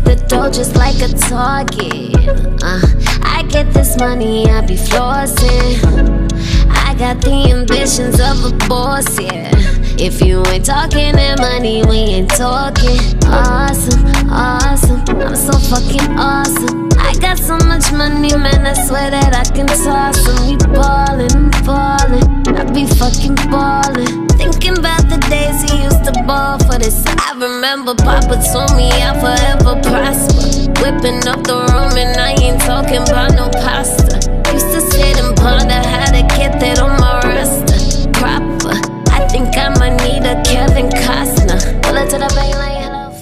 the dough just like a target. I get this money, I be flossing. I got the ambitions of a boss, yeah. If you ain't talking that money, we ain't talking. Awesome, awesome, I'm so fucking awesome. I got so much money, man, I swear that I can toss them. We ballin', I'm ballin', I be fucking ballin'. Thinking about the days he used to ball for this. I remember Papa told me I'll forever prosper. Whipping up the room and I ain't talking about no pasta. Used to sit and ponder how to get that on my roster. Proper, I think I might need a Kevin Costner. Pull it to the bank like hello.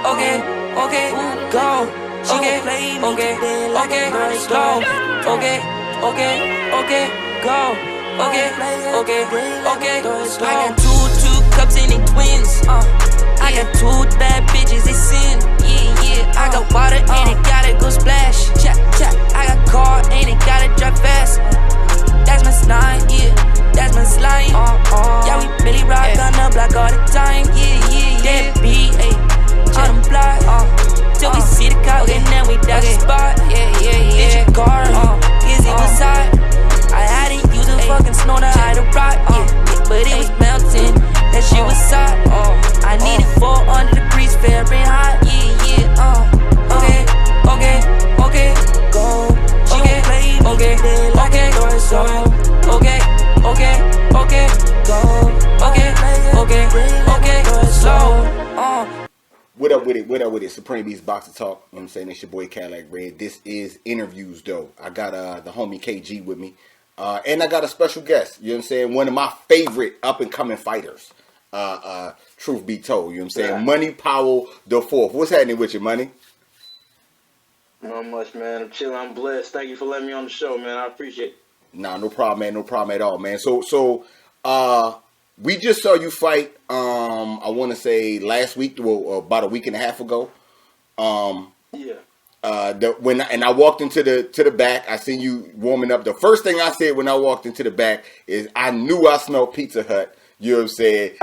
Okay, okay, go. Okay, okay, okay, slow. Okay, okay, okay, go. Okay, okay, okay, slow. I got two cups and they twins. I got two bad bitches, they sin. Yeah. I got water and it gotta go splash. I got car and it gotta drive fast. That's my slime, yeah. That's my slime. Yeah, we really rock on the block all the time. Yeah. That beat, ayy. On them block. Till we see the cop and then we dodge the spot. Yeah. Did your car? Is it was hot? I had to use a fucking snow to hide a rock. Yeah, but it was melting. That shit was hot. I needed 400 degrees Fahrenheit. Yeah. Okay, go. Okay, so. Okay, go. Okay, so. What up with it? Supreme Beast Boxer Talk. You know what I'm saying? It's your boy Cadillac Red. This is Interviews, though. I got the homie KG with me. And I got a special guest. You know what I'm saying? One of my favorite up-and-coming fighters. Truth be told. You know what I'm saying? Yeah. Money Powell the Fourth. What's happening with you, Money? Not much, man. I'm chilling. I'm blessed. Thank you for letting me on the show, man. I appreciate it. Nah, no problem, man. No problem at all, man. So, we just saw you fight, I want to say last week, well, about a week and a half ago. Yeah. And I walked into the back, I seen you warming up. The first thing I said when I walked into the back is I knew I smelled Pizza Hut. You know what I'm saying?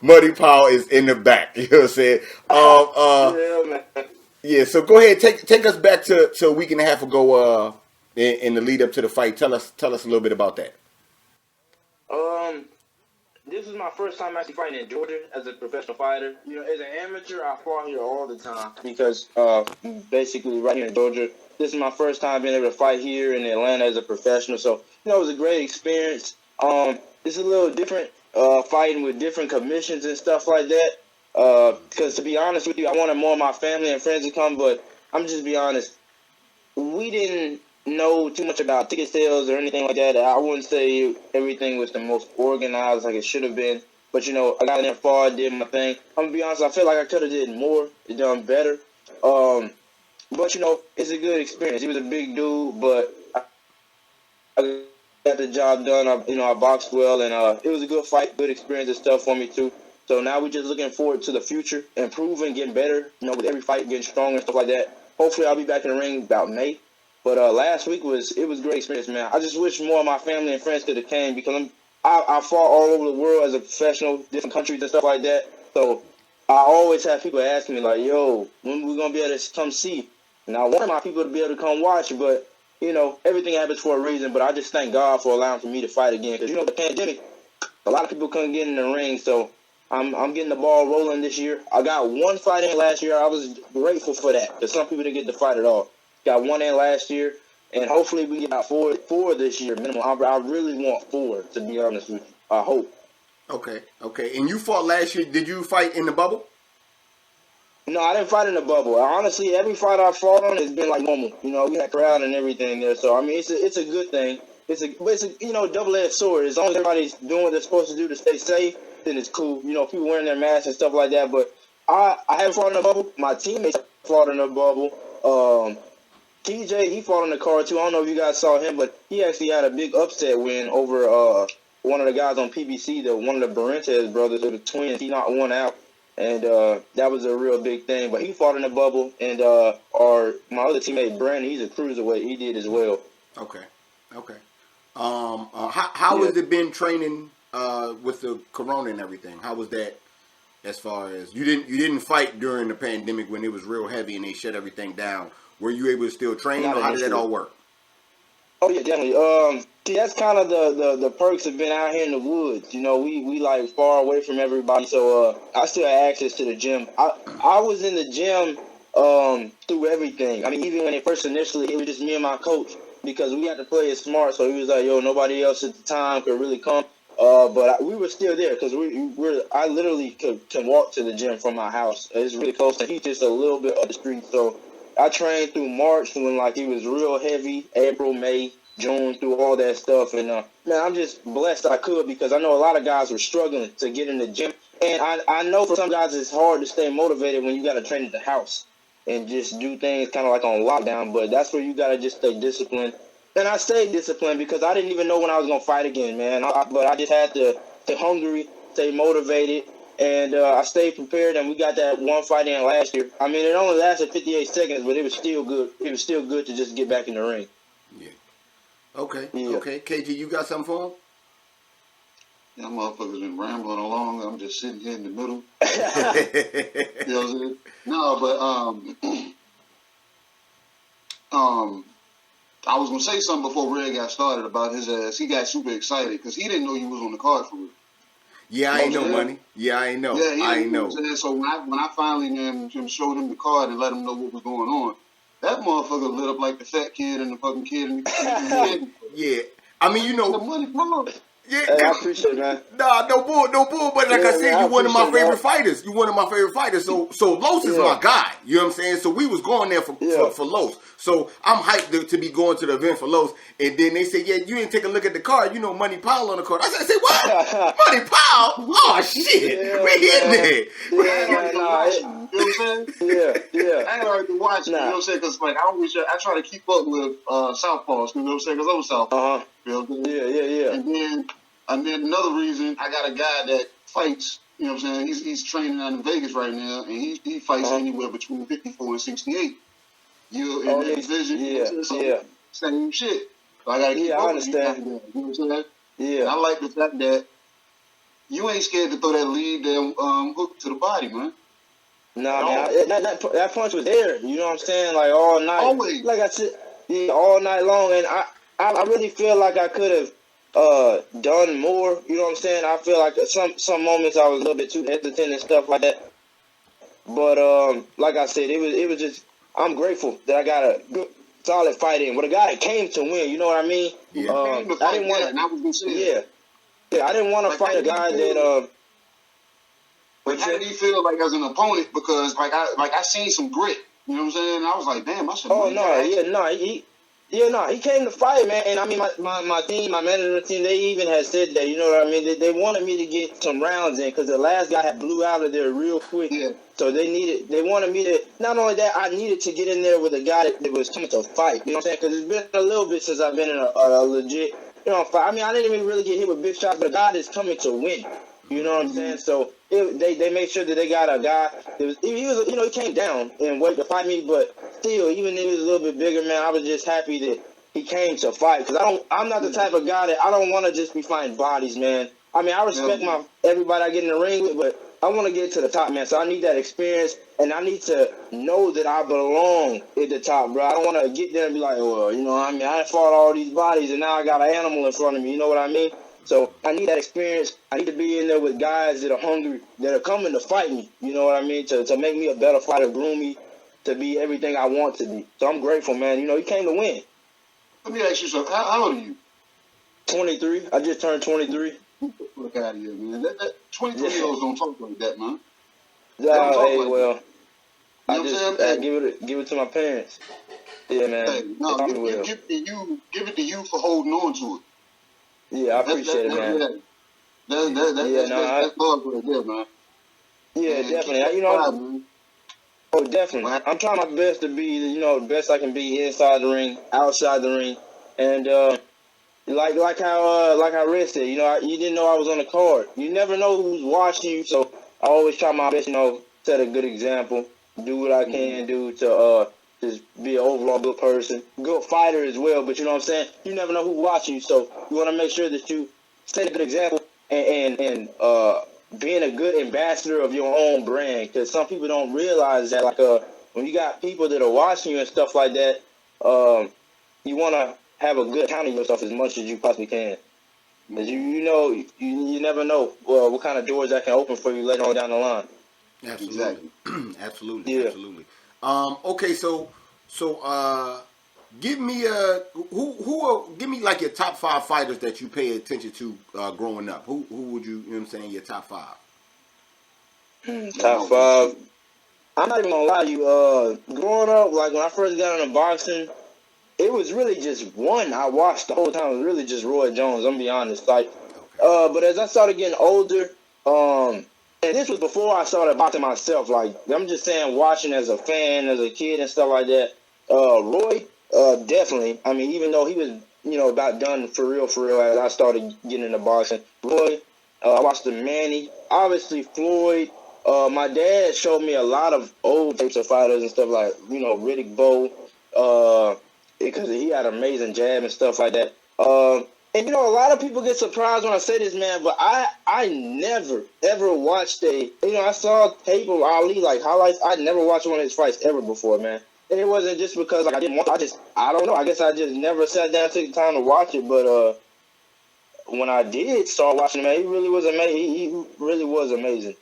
Money Powell is in the back. You know what I'm saying? Yeah, man. Yeah. So go ahead, take us back to a week and a half ago. In the lead up to the fight, tell us a little bit about that. This is my first time actually fighting in Georgia as a professional fighter. You know, as an amateur, I fought here all the time because basically right here in Georgia, this is my first time being able to fight here in Atlanta as a professional. So, you know, it was a great experience. It's a little different fighting with different commissions and stuff like that. Because to be honest with you, I wanted more of my family and friends to come, but I'm just be honest, we didn't know too much about ticket sales or anything like that. I wouldn't say everything was the most organized like it should have been. But, you know, I got in there far, did my thing. I'm going to be honest, I feel like I could have did more, done better. But, you know, it's a good experience. He was a big dude, but I got the job done. I boxed well, and it was a good fight, good experience and stuff for me, too. So now we're just looking forward to the future, improving, getting better, you know, with every fight, getting stronger and stuff like that. Hopefully I'll be back in the ring about May. But last week was a great experience, man. I just wish more of my family and friends could have came because I fought all over the world as a professional, different countries and stuff like that. So I always have people asking me like, "Yo, when we gonna be able to come see?" And I want my people to be able to come watch, but you know everything happens for a reason. But I just thank God for allowing for me to fight again because you know the pandemic, a lot of people couldn't get in the ring. So I'm getting the ball rolling this year. I got one fight in last year. I was grateful for that because some people didn't get to fight at all. Got one in last year, and hopefully we get about four this year minimum. I really want 4, to be honest with you. I hope. Okay. And you fought last year. Did you fight in the bubble? No, I didn't fight in the bubble. Honestly, every fight I fought on has been like normal. You know, we had crowd and everything there. So I mean, it's a good thing. It's a double-edged sword. As long as everybody's doing what they're supposed to do to stay safe, then it's cool. You know, people wearing their masks and stuff like that. But I haven't fought in the bubble. My teammates fought in the bubble. TJ, he fought on the card too. I don't know if you guys saw him, but he actually had a big upset win over one of the guys on PBC, one of the Barrentez brothers, or the twins. He knocked one out, and that was a real big thing. But he fought in the bubble, and my other teammate Brandon, he's a cruiserweight. He did as well. Okay. How has it been training with the corona and everything? How was that As far as you didn't fight during the pandemic when it was real heavy and they shut everything down. Were you able to still train, or how did that all work? Oh yeah, definitely. See, that's kind of the perks of being out here in the woods. You know, we like far away from everybody, so I still had access to the gym. I was in the gym through everything. I mean, even when it first initially, it was just me and my coach because we had to play it smart. So he was like, "Yo, nobody else at the time could really come." But we were still there because I literally can walk to the gym from my house. It's really close, and he's just a little bit up the street. So I trained through March when like it was real heavy, April, May, June, through all that stuff. And man, I'm just blessed I could because I know a lot of guys were struggling to get in the gym. And I know for some guys it's hard to stay motivated when you got to train at the house and just do things kind of like on lockdown. But that's where you got to just stay disciplined. And I stayed disciplined because I didn't even know when I was going to fight again, man. But I just had to stay hungry, stay motivated. And I stayed prepared, and we got that one fight in last year. I mean, it only lasted 58 seconds, but it was still good. It was still good to just get back in the ring. Yeah. Okay. Yeah. Okay. KG, you got something for him? Yeah, motherfuckers been rambling along. I'm just sitting here in the middle. You know what I'm saying? No, but I was gonna say something before Red got started about his ass. He got super excited because he didn't know you was on the card for real. Yeah, I ain't know, money. Yeah, I ain't know. Yeah, I ain't know. So when I finally showed him the card and let him know what was going on, that motherfucker lit up like the fat kid and the fucking kid in the Yeah, I mean, you know. The money, bro. Yeah, Hey, I appreciate it, man. Nah, no bull. But like Yeah, I said, man, you one of my appreciate favorite that. fighters. You one of my favorite fighters. So Los is my guy. You know what I'm saying? So we was going there for Los. So I'm hyped to be going to the event for Los. And then they say, yeah, you didn't take a look at the card. You know, Money Powell on the card. I said, say what? Money Powell? Oh shit, Yeah, we in there. You know what I'm saying? Yeah. I ain't already watching. You know what I'm saying? Because like I try to keep up with Southpaws. You know what I'm saying? Because I'm Southpaw. You know what I'm saying? Yeah. And then another reason, I got a guy that fights. You know what I'm saying? He's training out in Vegas right now, and he fights anywhere between 54 and 68. You in that division? Yeah. Same shit. So I gotta keep up I with you. understand. You know what I'm saying? Yeah. And I like the fact that you ain't scared to throw that lead down hook to the body, man. Nah, man, that punch was there. You know what I'm saying? Like all night. Always. Like I said, all night long. And I really feel like I could have done more. You know what I'm saying? I feel like some moments I was a little bit too hesitant and stuff like that. But like I said, it was just I'm grateful that I got a good solid fight in with a guy that came to win. You know what I mean? Yeah. I didn't want to. Yeah. I didn't want to Like, fight a guy that. Like, how did he feel like as an opponent? Because I seen some grit. You know what I'm saying? I was like, damn, I should. He came to fight, man. And I mean, my team, my management team, they even had said that. You know what I mean? They wanted me to get some rounds in because the last guy had blew out of there real quick. Yeah. So they wanted me to. Not only that, I needed to get in there with a guy that was coming to fight. You know what I'm saying? Because it's been a little bit since I've been in a legit, fight. I mean, I didn't even really get hit with big shots, but a guy that's coming to win. You know what I'm saying? So they made sure that they got a guy that was he came down and waited to fight me, but still, even if he was a little bit bigger, man, I was just happy that he came to fight because I'm not the type of guy that I don't want to just be fighting bodies, man. I mean, I respect everybody I get in the ring with, but I want to get to the top, man. So I need that experience, and I need to know that I belong at the top, bro. I don't want to get there and be like, well, you know what I mean? I fought all these bodies, and now I got an animal in front of me. You know what I mean? So I need that experience. I need to be in there with guys that are hungry, that are coming to fight me. You know what I mean? To make me a better fighter, groom me to be everything I want to be. So I'm grateful, man. You know, he came to win. Let me ask you something. How old are you? 23. I just turned 23. Look out of here, man. That 23-year-olds don't talk like that, man. I give it to my parents. Yeah, man. Hey, no, give it to you for holding on to it. Yeah, I appreciate it, man. That's love right there, man. Yeah, man, definitely. Definitely. I'm trying my best to be, the best I can be inside the ring, outside the ring, and like how Red said, you didn't know I was on the card. You never know who's watching you, so I always try my best, set a good example, do what I can do to just be an overall good person, good fighter as well. But you know what I'm saying? You never know who's watching you, so you want to make sure that you set a good example and being a good ambassador of your own brand, because some people don't realize that, like, when you got people that are watching you and stuff like that, you want to have a good account of yourself as much as you possibly can. Because you never know what kind of doors that can open for you later on down the line. Absolutely. Absolutely. Yeah. Absolutely. Okay, so give me give me like your top 5 fighters that you pay attention to growing up. Who would you know what I'm saying, your top 5? Top 5. I'm not even gonna lie to you. Growing up, like when I first got into boxing, it was really just one I watched the whole time. It was really just Roy Jones. I'm gonna be honest. Like, but as I started getting older, and this was before I started boxing myself. Like, I'm just saying, watching as a fan, as a kid and stuff like that. Roy, definitely. I mean, even though he was, about done for real, as I started getting into boxing. Roy, I watched the Manny, obviously Floyd. My dad showed me a lot of old types of fighters and stuff like, Riddick Bowe, because he had amazing jab and stuff like that. And a lot of people get surprised when I say this, man, but I never, ever watched I saw tape of Ali, like highlights. I never watched one of his fights ever before, man. And it wasn't just because I didn't want, I don't know. I guess I just never sat down and took the time to watch it, but when I did start watching him, man, he really was amazing. He really was amazing.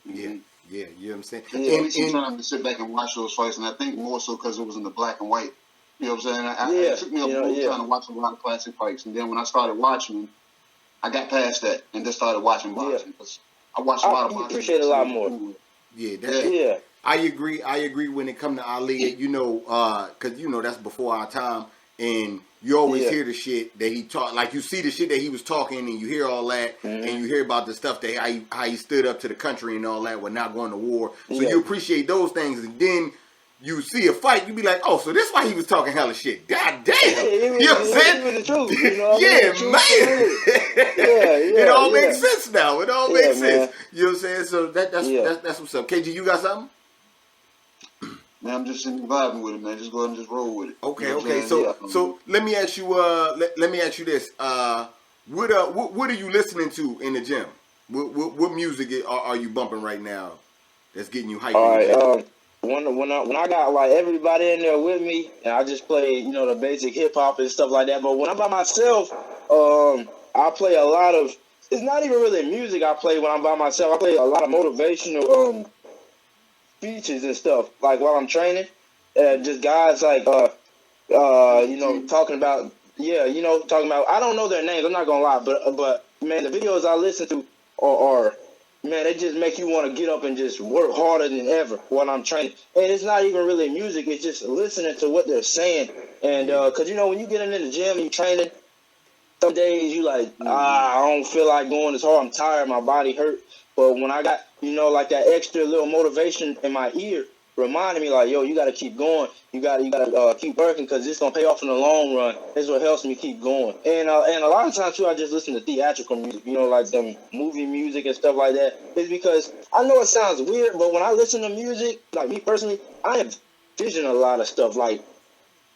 Yeah, you know what I'm saying? Yeah, and trying to sit back and watch those fights, and I think more so because it was in the black and white. You know what I'm saying? It took me a long time to watch a lot of classic fights, and then when I started watching them, I got past that and just started watching boxing. I watched a lot of boxing. You appreciate it a lot more. Yeah, I agree when it comes to Ali, because, that's before our time, and you always hear the shit that he taught, like you see the shit that he was talking, and you hear all that, and you hear about the stuff that how he stood up to the country and all that, with not going to war. So you appreciate those things, and then you see a fight, you be like, oh, so this why he was talking hella shit. God damn. You know what I'm saying? The truth, It all makes sense now. It all makes sense. Man. You know what I'm saying? So that's what's up. KG, you got something? Man, I'm just sitting vibing with it, man. Just go ahead and just roll with it. Okay. So let me ask you. Let me ask you this. What are you listening to in the gym? What music are you bumping right now? That's getting you hyped. All right. When I got like everybody in there with me, and I just play the basic hip hop and stuff like that. But when I'm by myself, I play a lot of. It's not even really music I play when I'm by myself. I play a lot of motivational speeches and stuff, like while I'm training. Just guys like talking about I don't know their names, I'm not gonna lie, but man, the videos I listen to are man, they just make you want to get up and just work harder than ever while I'm training. And it's not even really music, it's just listening to what they're saying. And because when you get in the gym and you training, some days you like, I don't feel like going this hard, I'm tired, my body hurt. But when I got, like that extra little motivation in my ear, reminding me like, yo, you got to keep going. You got to keep working because it's going to pay off in the long run. That's what helps me keep going. And a lot of times, too, I just listen to theatrical music, like some movie music and stuff like that. It's because I know it sounds weird, but when I listen to music, like me personally, I envision a lot of stuff, like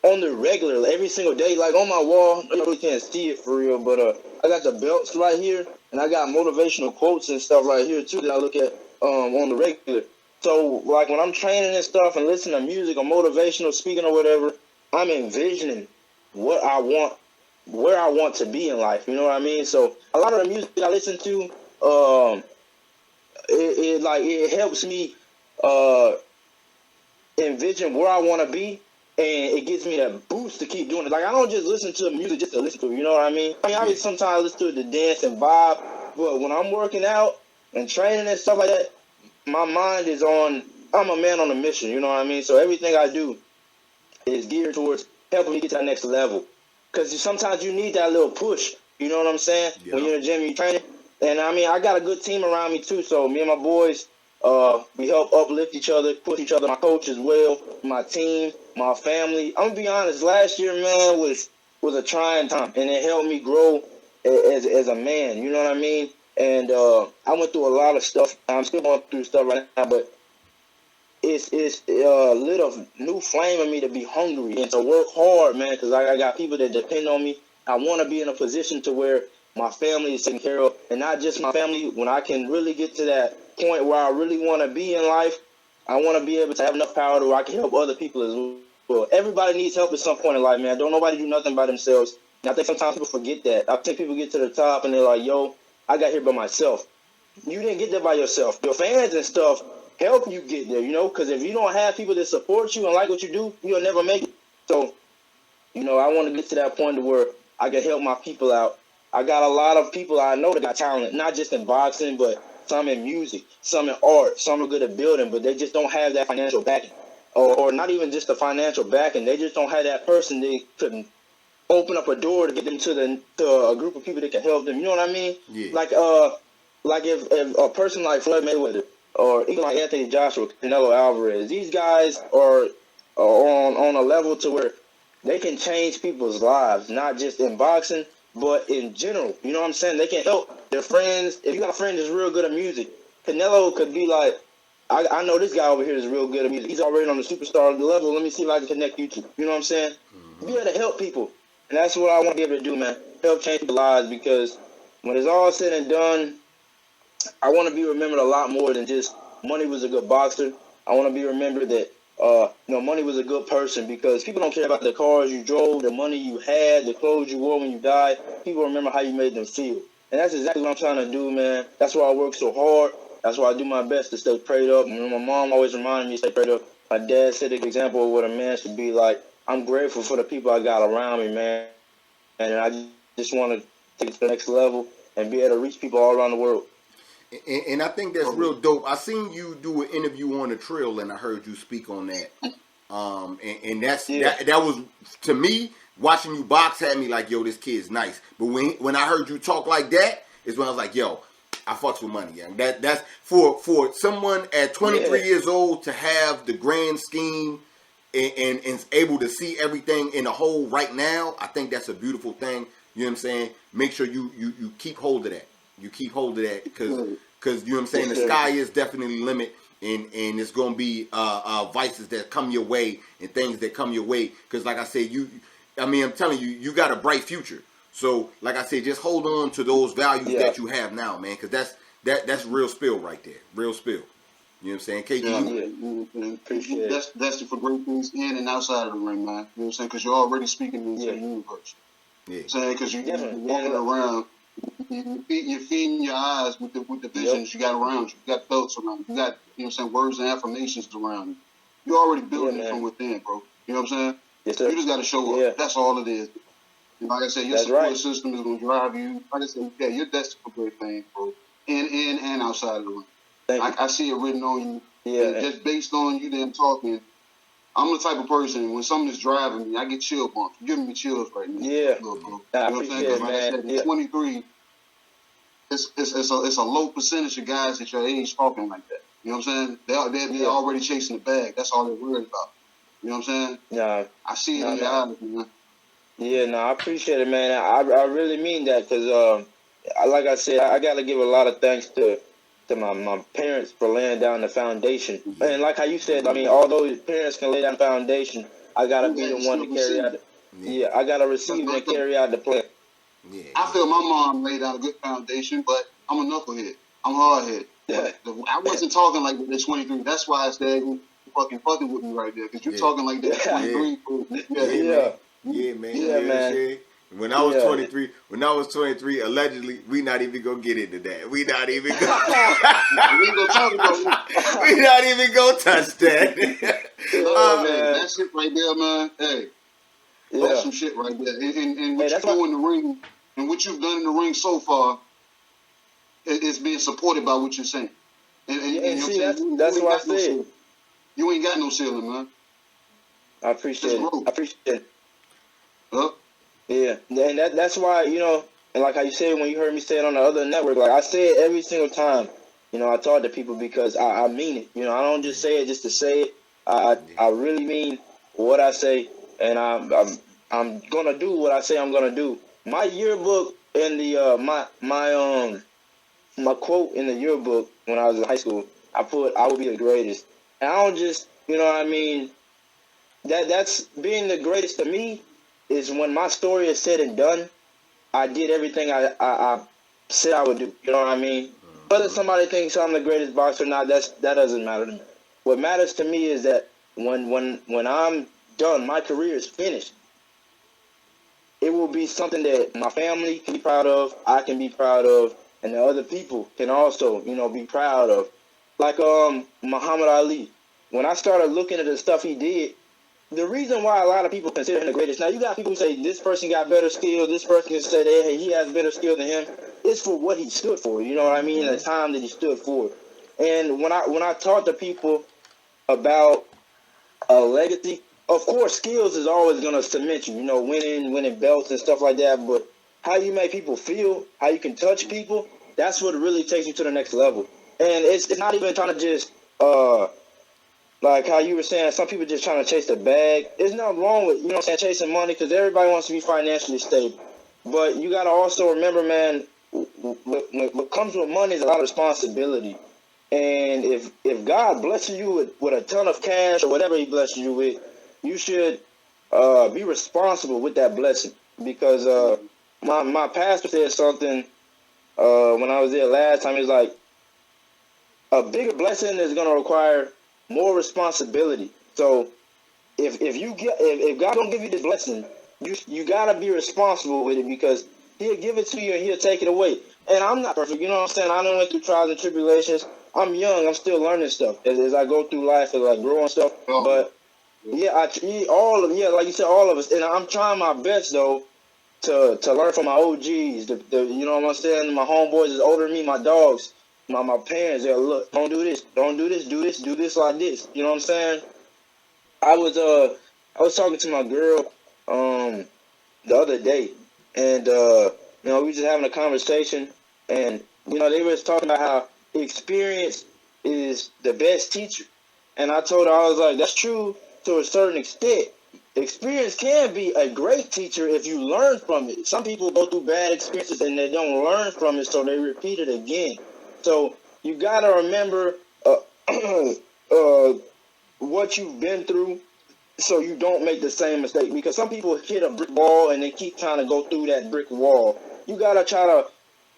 on the regular, every single day, like on my wall. You really can't see it for real, but I got the belts right here, and I got motivational quotes and stuff right here too that I look at on the regular. So like when I'm training and stuff and listening to music or motivational speaking or whatever, I'm envisioning what I want, where I want to be in life. You know what I mean? So a lot of the music I listen to, it helps me envision where I want to be. And it gives me that boost to keep doing it. Like, I don't just listen to music just to listen to it, you know what I mean? I sometimes listen to it to dance and vibe, but when I'm working out and training and stuff like that, my mind is on, I'm a man on a mission, you know what I mean? So everything I do is geared towards helping me get to that next level. Because sometimes you need that little push, you know what I'm saying? Yeah. When you're in the gym, you're training. And I got a good team around me too, so me and my boys, we help uplift each other, push each other, my coach as well, my team, my family. I'm gonna be honest, last year, man, was a trying time, and it helped me grow as a man, you know what I mean? And I went through a lot of stuff. I'm still going through stuff right now, but it's lit a new flame in me to be hungry and to work hard, man, because I got people that depend on me. I want to be in a position to where my family is taken care of, and not just my family. When I can really get to that point where I really want to be in life, I want to be able to have enough power to where I can help other people as well. Everybody needs help at some point in life, man. Don't nobody do nothing by themselves. And I think sometimes people forget that. I think people get to the top and they're like, yo, I got here by myself. You didn't get there by yourself. Your fans and stuff help you get there, you know, because if you don't have people that support you and like what you do, you'll never make it. So, you know, I want to get to that point where I can help my people out. I got a lot of people I know that got talent, not just in boxing, but some in music, some in art, some are good at building, but they just don't have that financial backing. Or not even just the financial backing. They just don't have that person that could open up a door to get them to a group of people that can help them. You know what I mean? Yeah. Like if a person like Floyd Mayweather or even like Anthony Joshua, Canelo Alvarez, these guys are on a level to where they can change people's lives, not just in boxing, but in general. You know what I'm saying? They can help their friends. If you got a friend that's real good at music, Canelo could be like, I know this guy over here is real good at music. He's already on the superstar level. Let me see if I can connect you to. You know what I'm saying? Be able to help people. And that's what I want to be able to do, man. Help change people's lives, because when it's all said and done, I want to be remembered a lot more than just Money was a good boxer. I want to be remembered that Money was a good person, because people don't care about the cars you drove, the money you had, the clothes you wore when you died. People remember how you made them feel. And that's exactly what I'm trying to do, man. That's why I work so hard. That's why I do my best to stay prayed up. My mom always reminded me to stay prayed up. My dad set an example of what a man should be like. I'm grateful for the people I got around me, man. And I just want to take it to the next level and be able to reach people all around the world. And I think that's real dope. I seen you do an interview on the trail, and I heard you speak on that. And that was, to me, watching you box had me like, yo, this kid's nice. But when I heard you talk like that, is when I was like, yo, I fucks with Money, young. That's for someone at 23 years old to have the grand scheme and is able to see everything in a whole right now. I think that's a beautiful thing. You know what I'm saying? Make sure you keep hold of that. You keep hold of that, because you know what I'm saying, the sky is definitely limit, and it's gonna be vices that come your way and things that come your way. Because like I said, I'm telling you, you got a bright future. So like I said, just hold on to those values that you have now, man, because that's real spill right there, real spill. You know what I'm saying? KG, appreciate it. That's for great things in and outside of the ring, man. You know what I'm saying? Because you're already speaking into the universe. Yeah. You know what I'm saying? Because you're walking around. You're feeding your eyes with the visions you got around you. You got thoughts around you. You got, you know what I'm saying, words and affirmations around you. You're already building it from within, bro. You know what I'm saying? Yes, sir. You just got to show up. That's all it is. And like I said, your support system is going to drive you. Like I said, you're destined for great things, bro. In and outside of the ring. I see it written on you. Yeah. And just based on you them talking, I'm the type of person, when someone is driving me, I get chill bumps. You're giving me chills right now. Yeah. Bro. You know what I'm saying? Like I said, at 23, it's a low percentage of guys at your age talking like that. You know what I'm saying? They're already chasing the bag. That's all they're worried about. You know what I'm saying? Yeah. I see it in your eyes, man. Yeah, no, I appreciate it, man. I really mean that, because, like I said, I got to give a lot of thanks to my parents for laying down the foundation. And like how you said, I mean, although your parents can lay down the foundation, I got to be the one to carry out the, I got to receive and carry out the plan. Yeah. I feel my mom laid out a good foundation, but I'm a knucklehead. I'm hardhead. Yeah. I wasn't talking like that at 23. That's why I said you fucking with me right there, because you're talking like that at 23. Yeah, man. When I was 23, allegedly, we not even gonna get into that. We not even gonna touch that. Man, that shit right there, man. Hey, that's some shit right there. And what you do in the ring, and what you've done in the ring so far, it's being supported by what you're saying. And see, that's what I said. You ain't got no ceiling, man. I appreciate it. Huh? Yeah, and that's why, and like how you said when you heard me say it on the other network, like I say it every single time, I talk to people, because I mean it. I don't just say it just to say it. I really mean what I say, and I'm gonna do what I say I'm gonna do. My yearbook in the my quote in the yearbook when I was in high school, I put, "I will be the greatest." And I don't just, that's being the greatest to me is when my story is said and done, I did everything I said I would do. You know what I mean? Whether somebody thinks I'm the greatest boxer or not, that doesn't matter to me. What matters to me is that when I'm done, my career is finished. It will be something that my family can be proud of, I can be proud of, and the other people can also, be proud of. Like Muhammad Ali. When I started looking at the stuff he did, the reason why a lot of people consider him the greatest, now you got people who say this person got better skill, this person can say that he has better skill than him. It's for what he stood for, you know what I mean? The time that he stood for. And when I talk to people about a legacy, of course, skills is always going to cement you, winning belts and stuff like that. But how you make people feel, how you can touch people, that's what really takes you to the next level. And it's not even trying to just, like how you were saying, some people just trying to chase the bag. There's nothing wrong with, chasing money, because everybody wants to be financially stable. But you got to also remember, man, what comes with money is a lot of responsibility. And if God blesses you with a ton of cash or whatever he blesses you with, you should be responsible with that blessing. Because my pastor said something when I was there last time. He's like, a bigger blessing is going to require more responsibility. So if God don't give you this blessing, you got to be responsible with it, because he'll give it to you and he'll take it away. And I'm not perfect, you know what I'm saying? I done went through trials and tribulations. I'm young. I'm still learning stuff as I go through life, as I grow and stuff. But yeah, like you said, all of us. And I'm trying my best though to learn from my OGs. You know what I'm saying? My homeboys is older than me. My dogs, my parents. They're look, don't do this, do this like this. You know what I'm saying? I was talking to my girl the other day, and we were just having a conversation, and they were talking about how experience is the best teacher. And I told her, I was like, that's true to a certain extent. Experience can be a great teacher if you learn from it. Some people go through bad experiences and they don't learn from it, so they repeat it again. So you got to remember what you've been through, so you don't make the same mistake. Because some people hit a brick wall and they keep trying to go through that brick wall. You got to try to,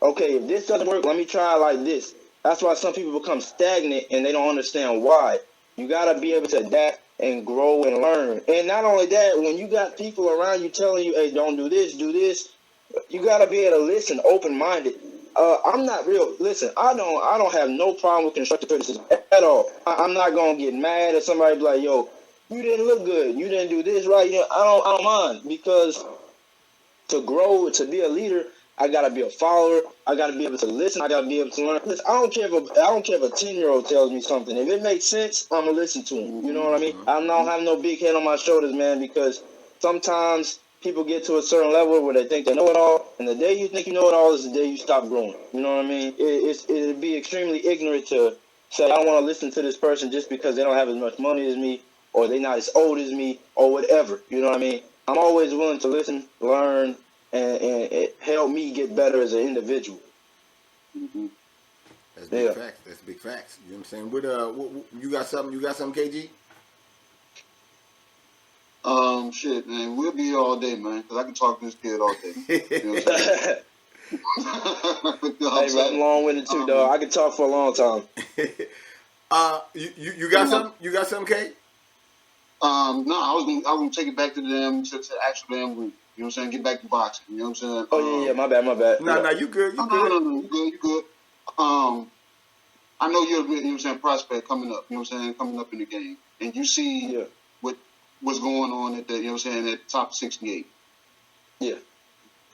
okay, if this doesn't work, let me try it like this. That's why some people become stagnant and they don't understand why. You got to be able to adapt and grow and learn. And not only that, when you got people around you telling you, hey, don't do this, you got to be able to listen, open-minded. I'm not real. Listen, I don't have no problem with constructive criticism at all. I'm not going to get mad at somebody be like, yo, you didn't look good. You didn't do this right. I don't mind, because to grow, to be a leader, I gotta be a follower. I gotta be able to listen. I gotta be able to learn. Listen, I don't care if a 10-year-old tells me something. If it makes sense, I'm gonna listen to him. You know what I mean? I don't have no big head on my shoulders, man, because sometimes people get to a certain level where they think they know it all, and the day you think you know it all is the day you stop growing. You know what I mean? It'd be extremely ignorant to say I don't want to listen to this person just because they don't have as much money as me, or they're not as old as me, or whatever. You know what I mean? I'm always willing to listen, learn, and it help me get better as an individual. Mm-hmm. That's big facts. That's big facts. You know what I'm saying? What you got something? You got something, KG? Shit, man. We'll be here all day, man, because I can talk to this kid all day. You know what I'm saying? Hey, I'm long-winded too, dog. I can talk for a long time. You got something? You got something, K? No, I was gonna take it back to them, to the actual damn root. You know what I'm saying? Get back to boxing. You know what I'm saying? Oh yeah, my bad. No, you good. You good. I know you're a you know what I'm saying, prospect coming up. You know what I'm saying? Coming up in the game, and you see what's going on at the you know what I'm saying, at top 68. Yeah.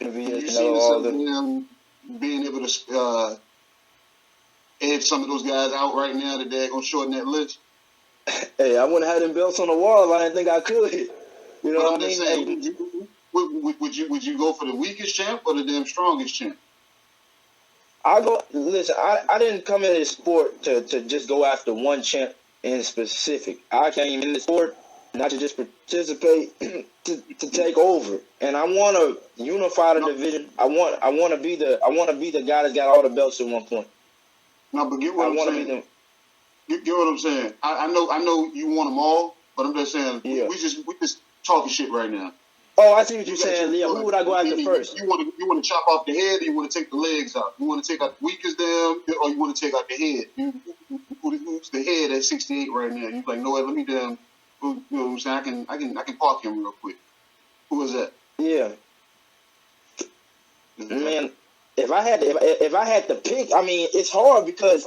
You see yourself being able to edge some of those guys out right now that they're gonna shorten that list. Hey, I wouldn't have them belts on the wall. I didn't think I could. You know what I mean? Saying, hey, would you go for the weakest champ or the damn strongest champ? Listen, I didn't come in this sport to just go after one champ in specific. I came in this sport not to just participate, to take over. And I want to unify the division. I want to be the guy that's got all the belts at one point. No, but get what I'm saying. Get what I'm saying. I know you want them all, but I'm just saying we just talking shit right now. Oh, I see what you're saying. Yeah, who would I go after first? You want to chop off the head, or you want to take the legs out? You want to take out the weakest them, or you want to take out the head? Who's the head at 68 right now? You're like, no, let me down. You know what I'm saying? I can park him real quick. Who is that? Yeah, man. If I had to pick, I mean, it's hard because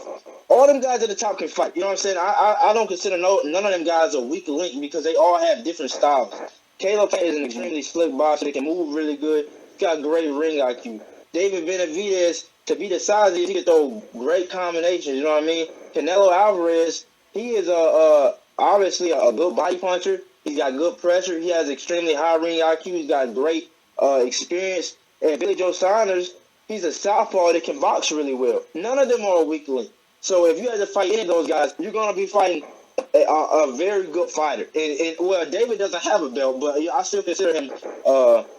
all them guys at the top can fight. You know what I'm saying? I don't consider none of them guys a weak link because they all have different styles. Caleb Payne is an extremely slick boxer. He can move really good. He's got great ring IQ. David Benavidez, to be the size he can throw great combinations. You know what I mean? Canelo Alvarez, he is obviously a good body puncher. He's got good pressure. He has extremely high ring IQ. He's got great experience. And Billy Joe Saunders, he's a southpaw that can box really well. None of them are a weak link. So if you had to fight any of those guys, you're going to be fighting a very good fighter. And well, David doesn't have a belt, but I still consider him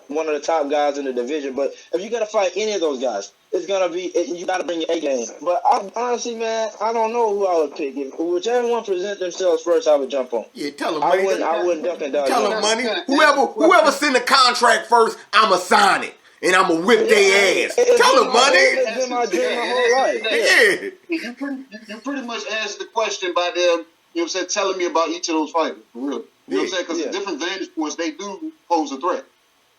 one of the top guys in the division. But if you're going to fight any of those guys, it's going to be, you got to bring your A game. But honestly, man, I don't know who I would pick. Whichever one present themselves first, I would jump on. Yeah, tell them, I wouldn't duck and dodge. Tell them, money. Whoever send the contract first, I'ma sign it. And I'm going to whip their ass. Tell them, money. It's been my dream my whole life. Yeah. You pretty much answered the question by them, you know what I'm saying, telling me about each of those fighters, for real. You know what I'm saying? Because the different vantage points, they do pose a threat.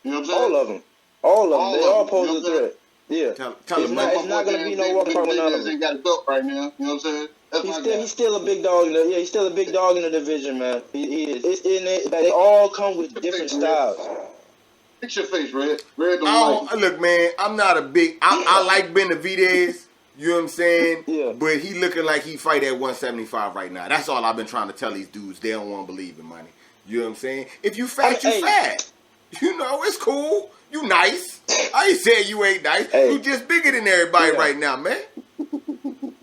You know what I'm saying? All of them. They all pose a threat. Yeah. Tell it's not going to be no walk apart with none of them. Ain't got a belt right now. You know what I'm saying? He's still a big dog. He's still a big dog in the division, man. He is. They all come with different styles. Fix your face, Red. Red don't like look, man, I'm not a big... I like Benavidez, you know what I'm saying? Yeah. But he looking like he fight at 175 right now. That's all I've been trying to tell these dudes. They don't want to believe in money. You know what I'm saying? If you fat, you fat. You know, it's cool. You nice. I ain't saying you ain't nice. You just bigger than everybody right now, man.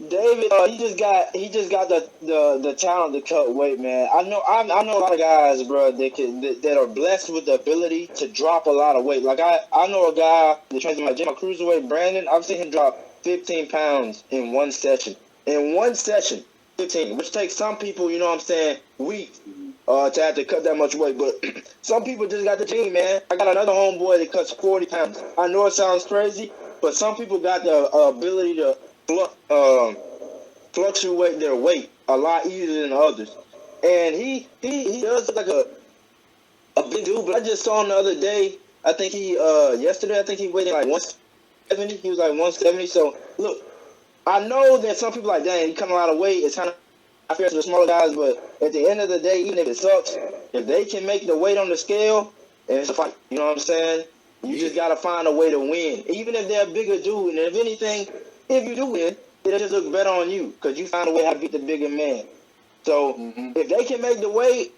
David, he just got the talent to cut weight, man. I know a lot of guys, bro, that are blessed with the ability to drop a lot of weight. Like I know a guy that trains in my gym, a cruiserweight, Brandon. I've seen him drop 15 pounds in one session. 15, which takes some people, you know what I'm saying, weeks to have to cut that much weight. But some people just got the gene, man. I got another homeboy that cuts 40 pounds. I know it sounds crazy, but some people got the ability to fluctuate their weight a lot easier than others. And he does look like a big dude, but I just saw him the other day. I think yesterday he weighed like 170. He was like 170. So look, I know that some people are like, dang, he cut a lot of weight. It's kind of unfair to the smaller guys, but at the end of the day, even if it sucks, if they can make the weight on the scale, it's a fight. You know what I'm saying? You just gotta find a way to win, even if they're a bigger dude. And if anything, if you do win, it'll just look better on you because you find a way how to beat the bigger man. So if they can make the weight,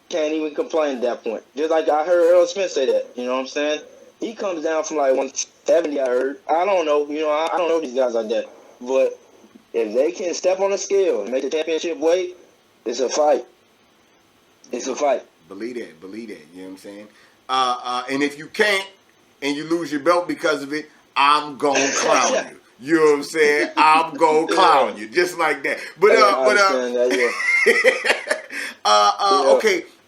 can't even complain at that point. Just like I heard Earl Smith say that. You know what I'm saying? He comes down from like 170, I heard. I don't know. You know, I don't know these guys like that. But if they can step on the scale and make the championship weight, it's a fight. It's a fight. Believe that. You know what I'm saying? And if you can't and you lose your belt because of it, I'm going to clown you. You know what I'm saying? I'm going to clown you. Just like that.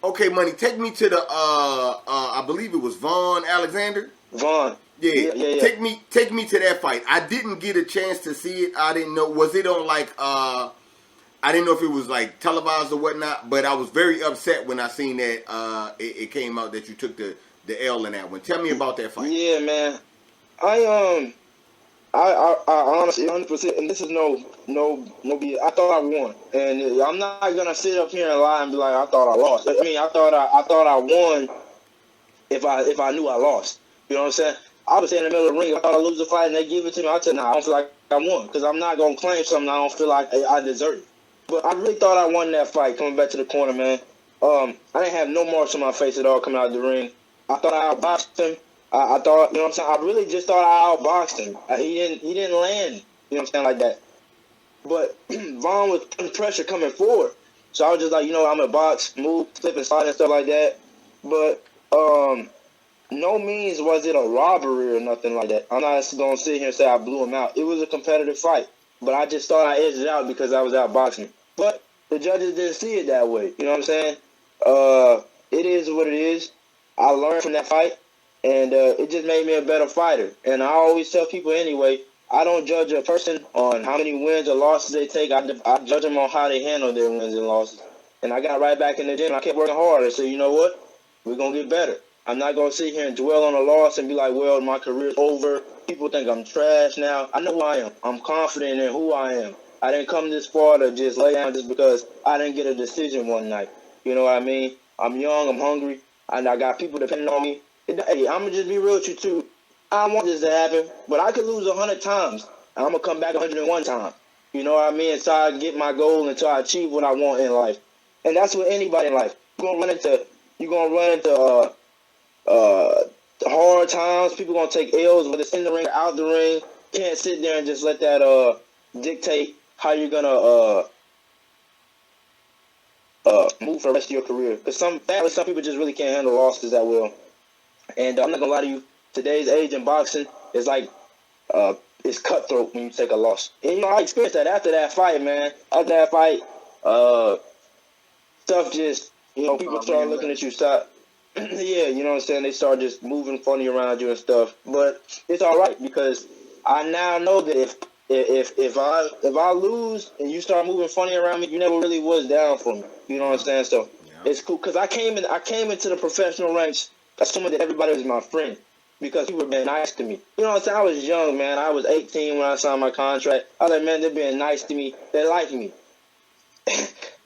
Okay, money. Take me to the, I believe it was Vaughn Alexander. Vaughn. Yeah. Take me to that fight. I didn't get a chance to see it. I didn't know. Was it on like, I didn't know if it was like televised or whatnot, but I was very upset when I seen that it came out that you took the L in that one. Tell me about that fight. Yeah, man. I honestly 100%, and this is no BS. I thought I won, and I'm not gonna sit up here and lie and be like I thought I lost. I mean, I thought I won if I knew I lost. You know what I'm saying? I was in the middle of the ring. I thought I lose the fight, and they give it to me. I said, nah, I don't feel like I won because I'm not gonna claim something I don't feel like I deserve. But I really thought I won that fight. Coming back to the corner, man. I didn't have no marks on my face at all coming out of the ring. I thought I outboxed him. I thought, you know what I'm saying? I really just thought I outboxed him. He didn't land, you know what I'm saying, like that. But Vaughn was putting pressure coming forward. So I was just like, you know, I'm going to box, move, slip and slide and stuff like that. But no means was it a robbery or nothing like that. I'm not going to sit here and say I blew him out. It was a competitive fight. But I just thought I edged it out because I was outboxing him. But the judges didn't see it that way. You know what I'm saying? It is what it is. I learned from that fight, and it just made me a better fighter. And I always tell people anyway, I don't judge a person on how many wins or losses they take. I judge them on how they handle their wins and losses. And I got right back in the gym. I kept working hard. I said, you know what? We're going to get better. I'm not going to sit here and dwell on a loss and be like, well, my career's over. People think I'm trash now. I know who I am. I'm confident in who I am. I didn't come this far to just lay down just because I didn't get a decision one night. You know what I mean? I'm young. I'm hungry. And I got people depending on me. Hey, I'm going to just be real with you, too. I want this to happen, but I could lose 100 times. And I'm going to come back 101 times. You know what I mean? Until I get my goal, until I achieve what I want in life. And that's with anybody in life. You're going to run into hard times. People going to take L's, whether it's in the ring or out the ring. Can't sit there and just let that dictate how you're going to move for the rest of your career. Because some people just really can't handle losses that well. And I'm not going to lie to you. Today's age in boxing is like it's cutthroat when you take a loss. And, you know, I experienced that after that fight, man. After that fight, stuff just, you know, people start looking at you, yeah, you know what I'm saying? They start just moving funny around you and stuff. But it's all right because I now know that if I lose and you start moving funny around me, you never really was down for me. You know what I'm saying? So it's cool because I came into the professional ranks assuming that everybody was my friend because people were being nice to me. You know what I'm saying? I was young, man. I was 18 when I signed my contract. I was like, man, they're being nice to me. They like me.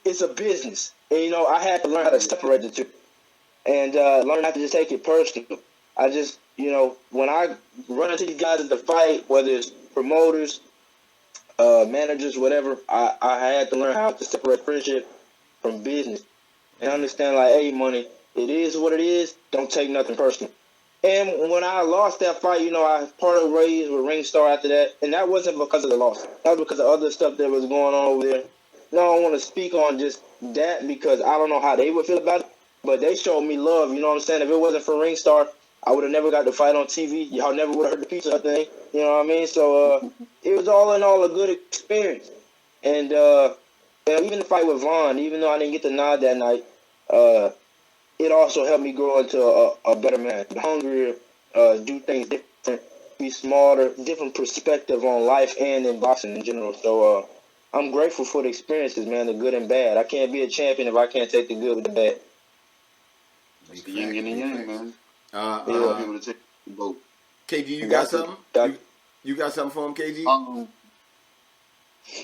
It's a business. And, you know, I had to learn how to separate the two and learn not to just take it personal. I just, you know, when I run into these guys at the fight, whether it's promoters, managers, whatever, I had to learn how to separate friendship from business and understand, like, hey, money, it is what it is. Don't take nothing personal. And when I lost that fight, you know, I parted ways with Ringstar after that, and that wasn't because of the loss. That was because of other stuff that was going on over there. No, I don't want to speak on just that because I don't know how they would feel about it, but they showed me love, you know what I'm saying? If it wasn't for Ringstar, I would have never got the fight on TV. Y'all never would have heard the Pizza Hut thing, you know what I mean? So it was all in all a good experience. And even the fight with Vaughn, even though I didn't get the nod that night, it also helped me grow into a better man, hungrier, do things different, be smarter, different perspective on life and in boxing in general. So I'm grateful for the experiences, man, the good and bad. I can't be a champion if I can't take the good with the bad. It's the yin and the yang, man. Yeah. Able to take the both. KG, you got something? You got something for him, KG?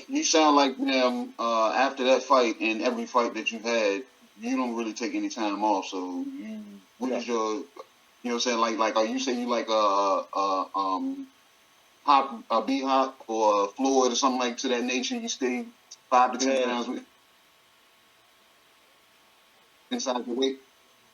You sound like them after that fight and every fight that you've had, you don't really take any time off. So what is your, you know what I'm saying? Like, are you saying you like a B-Hop or a Floyd or something like to that nature? You stay 5 to 10 pounds inside the weight?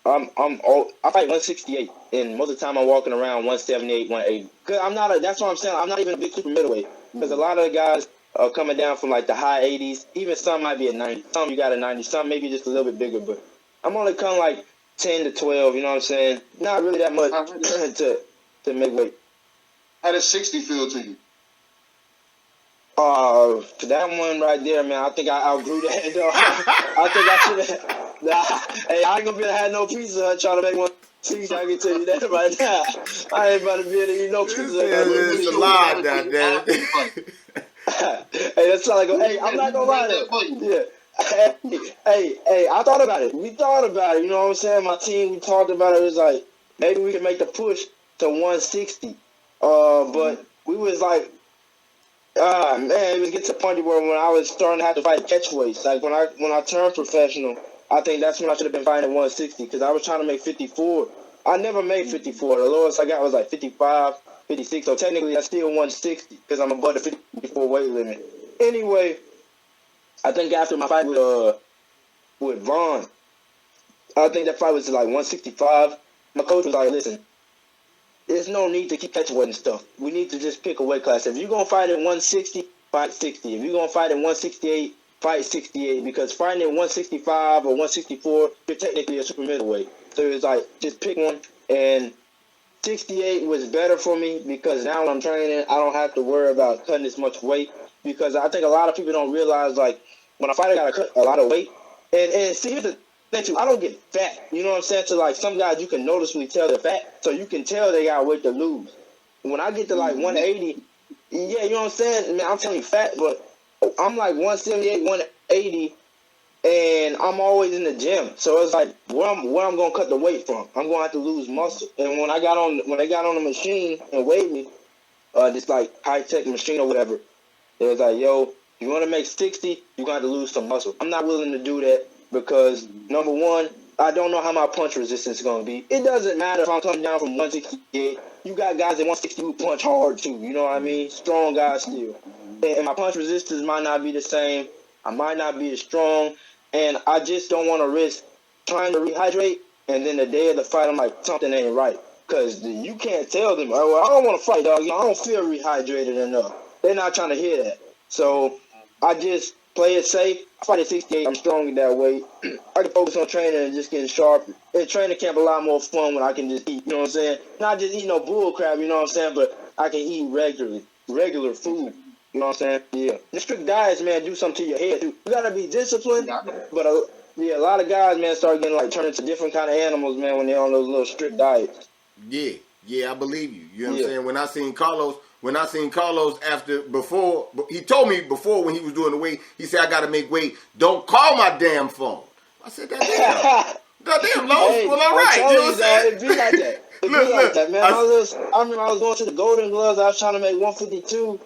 I fight 168, and most of the time I'm walking around 178, 180. Cause that's what I'm saying. I'm not even a big super middleweight. Because a lot of the guys are coming down from like the high 80s. Even some might be at 90. Some you got a 90. Some maybe just a little bit bigger. But I'm only coming like 10 to 12. You know what I'm saying? Not really that much to make weight. How does 60 feel to you? That one right there, man. I think I outgrew that. Though. I think I should have. Nah, hey, I ain't gonna be able to have no Pizza Hut trying to make 160. I can tell you that right now. I ain't about to be able to eat no Pizza Hut. It's a lie down there. Hey, that's not like, hey, I'm not gonna lie to you. Yeah. Hey, I thought about it. We thought about it. You know what I'm saying? My team, we talked about it. It was like, maybe we can make the push to 160. But we was like, man, it was getting to the point where when I was starting to have to fight catch weights, like when I turned professional, I think that's when I should have been fighting at 160 because I was trying to make 54. I never made 54. The lowest I got was like 55, 56. So technically, that's still 160 because I'm above the 54 weight limit. Anyway, I think after my fight with Vaughn, I think that fight was like 165. My coach was like, listen, there's no need to keep catching weight and stuff. We need to just pick a weight class. If you're going to fight at 160, fight 60. If you're going to fight at 168, fight 68. Because fighting at 165 or 164, you're technically a super middleweight. So it's like, just pick one. And 68 was better for me because now when I'm training, I don't have to worry about cutting as much weight. Because I think a lot of people don't realize, like, when a fighter got to cut a lot of weight, and see, I don't get fat. You know what I'm saying? To like some guys, you can noticeably tell they're fat, so you can tell they got weight to lose. When I get to like 180, yeah, you know what I'm saying? Man, I'm telling you fat, but I'm like 178, 180, and I'm always in the gym. So it's like where I'm gonna cut the weight from. I'm gonna have to lose muscle. And when they got on the machine and weighed me, this like high tech machine or whatever, it was like, yo, you want to make 60, you got to lose some muscle. I'm not willing to do that because number one, I don't know how my punch resistance is going to be. It doesn't matter if I'm coming down from 168. You got guys at 160 who punch hard too. You know what I mean? Strong guys still. And my punch resistance might not be the same. I might not be as strong. And I just don't want to risk trying to rehydrate. And then the day of the fight, I'm like, something ain't right. Because you can't tell them, oh, well, I don't want to fight, dog. You know, I don't feel rehydrated enough. They're not trying to hear that. So I just play it safe. I fight at 68. I'm strong in that weight. I can focus on training and just getting sharper. And training camp a lot more fun when I can just eat, you know what I'm saying? Not just eat no bull crap, you know what I'm saying? But I can eat regular food. You know what I'm saying? Yeah. The strict diets, man, do something to your head, too. You got to be disciplined. But, a lot of guys, man, start getting, like, turned into different kind of animals, man, when they're on those little strict diets. Yeah, I believe you. You know what I'm saying? When I seen Carlos before, he told me before when he was doing the weight, he said, I got to make weight. Don't call my damn phone. I said, goddamn, Lowe's. Hey, well, all right. You know what I'm saying? It be like that. It be like that, man. I remember I was going to the Golden Gloves. I was trying to make 152.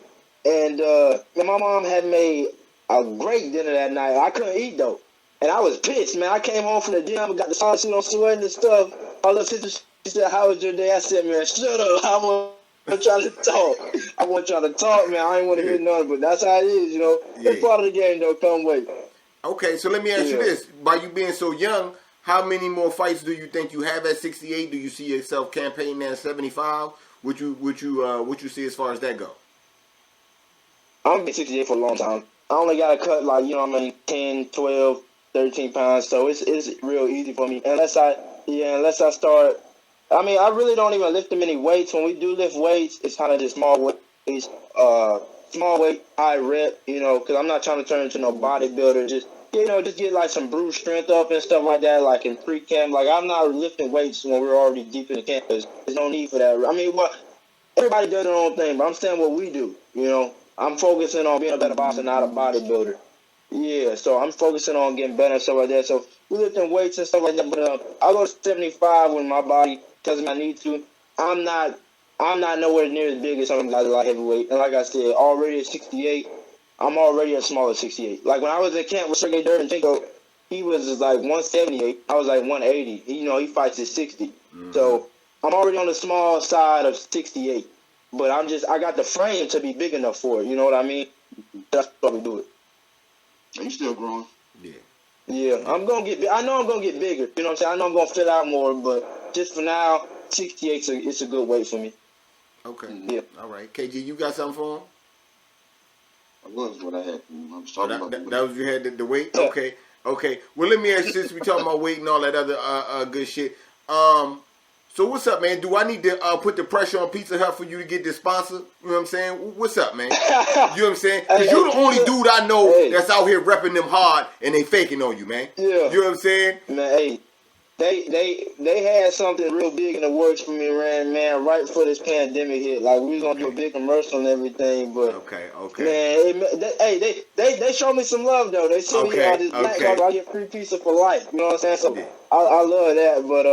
And my mom had made a great dinner that night. I couldn't eat, though. And I was pissed, man. I came home from the gym and got the sauce on sweating and stuff. My little sister, she said, how was your day? I said, man, shut up. I'm trying to talk. I wasn't trying to talk, man. I ain't want to hear nothing, but that's how it is, you know. It's part of the game, though. Come wait. Okay, so let me ask you this. By you being so young, how many more fights do you think you have at 68? Do you see yourself campaigning at 75? What you see as far as that go? I'm been 68 for a long time. I only got to cut, like, you know what I mean, 10, 12, 13 pounds, so it's real easy for me. Unless I start, I mean, I really don't even lift them any weights. When we do lift weights, it's kind of just small weights, small weight, high rep, you know, because I'm not trying to turn into no bodybuilder. Just get like some bruise strength up and stuff like that, like in pre-camp. Like, I'm not lifting weights when we're already deep in the camp. There's no need for that. I mean, everybody does their own thing, but I'm saying what we do, you know. I'm focusing on being a better boxer, not a bodybuilder. Yeah, so I'm focusing on getting better and stuff like that. So we're lifting weights and stuff like that. But I go to 75 when my body tells me I need to. I'm not nowhere near as big as some guys that like heavyweight. And like I said, already at 68, I'm already a smaller 68. Like when I was in camp with Sergey Derevchenko, he was just like 178. I was like 180. He fights at 60. Mm-hmm. So I'm already on the small side of 68. But I got the frame to be big enough for it. You know what I mean? That's why we do it. Are you still growing? Yeah, I know I'm gonna get bigger. You know what I'm saying? I know I'm gonna fit out more, but just for now, 68 it's a good weight for me. Okay. Yeah. All right. KG, you got something for him? I was what I had. I was talking about that was you had the weight? Yeah. Okay. Well, let me ask you, since we talking about weight and all that other good shit. So what's up, man? Do I need to put the pressure on Pizza Hut for you to get this sponsor? You know what I'm saying? What's up, man? You know what I'm saying? Because you're the only dude I know that's out here repping them hard and they faking on you, man. Yeah. You know what I'm saying? Man, they had something real big in the works for me, man, right before this pandemic hit. Like, we was going to do a big commercial and everything, but... Okay. Man, they showed me some love, though. They showed me all this black card. I get free pizza for life. You know what I'm saying? So, I love that, but,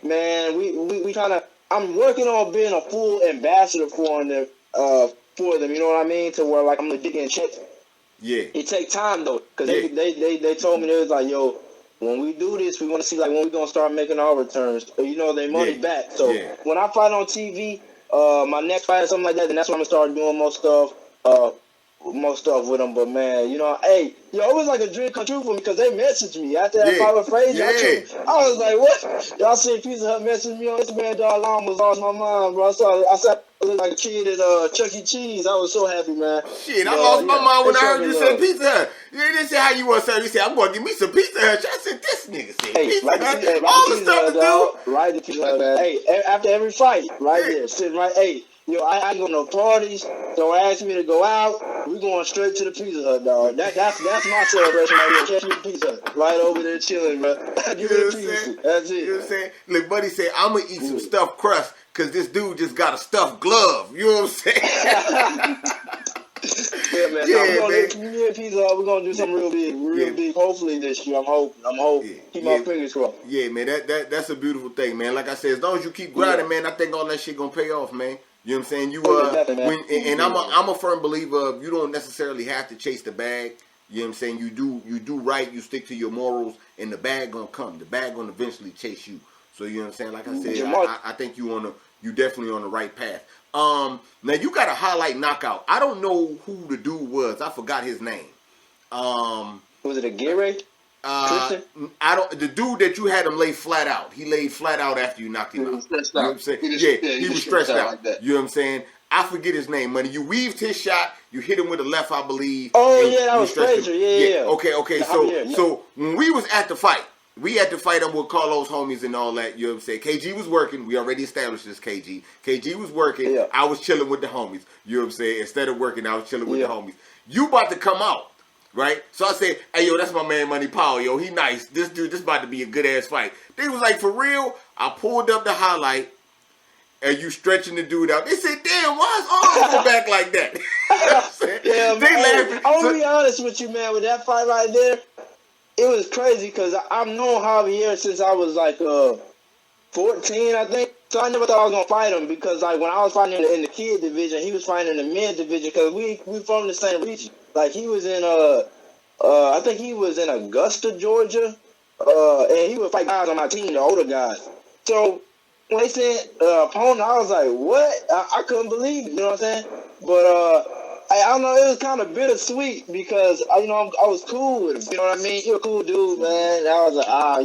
man, we trying to... I'm working on being a full ambassador for them, you know what I mean? To where, like, I'm getting checks. Yeah. It take time, though, because they told me, they was like, yo... When we do this, we want to see like when we gonna start making our returns. You know, they money back. So when I fight on TV, my next fight or something like that, then that's when I'm gonna start doing more stuff with them. But man, you know, it was like a dream come true for me because they messaged me after that fight with Frazier. I was like, what? Y'all see Pizza Hut message me on Instagram? Dog, I almost lost my mind, bro. I saw like a kid at Chuck E. Cheese. I was so happy, man. Shit, I lost my mind when I heard you say Pizza Hut. You didn't say how you want to say. You said, I'm going to get me some Pizza Hut. I said, this nigga said Pizza Hut. All the stuff to do. Right, the Pizza Hut, man. Hey, after every fight, right there, sitting right, I ain't going to no parties. Don't ask me to go out. we going straight to the Pizza Hut, dog. That's my celebration right here. Catch me the Pizza Hut. Right over there chilling, bro. Give me the pizza. That's it. You know what I'm saying? Look, buddy said, I'm going to eat some stuffed crust because this dude just got a stuffed glove. You know what I'm saying? Yeah, man. Me and Pizza Hut, we're going to do something real big. Hopefully this year. I'm hoping. Yeah. Keep my fingers crossed. Yeah, man. That's a beautiful thing, man. Like I said, as long as you keep grinding, man, I think all that shit going to pay off, man. You know what I'm saying? I'm a firm believer of you don't necessarily have to chase the bag. You know what I'm saying? You do right, you stick to your morals, and the bag gonna come. The bag gonna eventually chase you. So you know what I'm saying? Like I said, I think you definitely on the right path. Now you got a highlight knockout. I don't know who the dude was. I forgot his name. Was it a Gary? The dude that you had him lay flat out. He laid flat out after you knocked him out. You know what I'm saying? He was stretched out. Like that. You know what I'm saying? I forget his name, money. You weaved his shot. You hit him with the left, I believe. Oh yeah, that was Frazier. Yeah. Okay. So when we was at the fight, we had to fight him with Carlos homies and all that. You know what I'm saying? KG was working. We already established this. KG was working. Yeah. I was chilling with the homies. You know what I'm saying? Instead of working, I was chilling with the homies. You about to come out. Right? So I said, hey, yo, that's my man, Money Powell. Yo, he nice. This about to be a good-ass fight. They was like, for real? I pulled up the highlight, and you stretching the dude out. They said, damn, why his arms go back like that? Yeah, man. I'm going to be honest with you, man. With that fight right there, it was crazy because I've known Javier since I was like 14, I think. So I never thought I was going to fight him because like when I was fighting in the kid division, he was fighting in the mid division because we from the same region. Like he was in I think he was in Augusta, Georgia, and he would fight guys on my team, the older guys. So when they said opponent, I was like, what? I couldn't believe it. You know what I'm saying? But I don't know. It was kind of bittersweet because I was cool with him. You know what I mean? He was a cool dude, man. I was like, I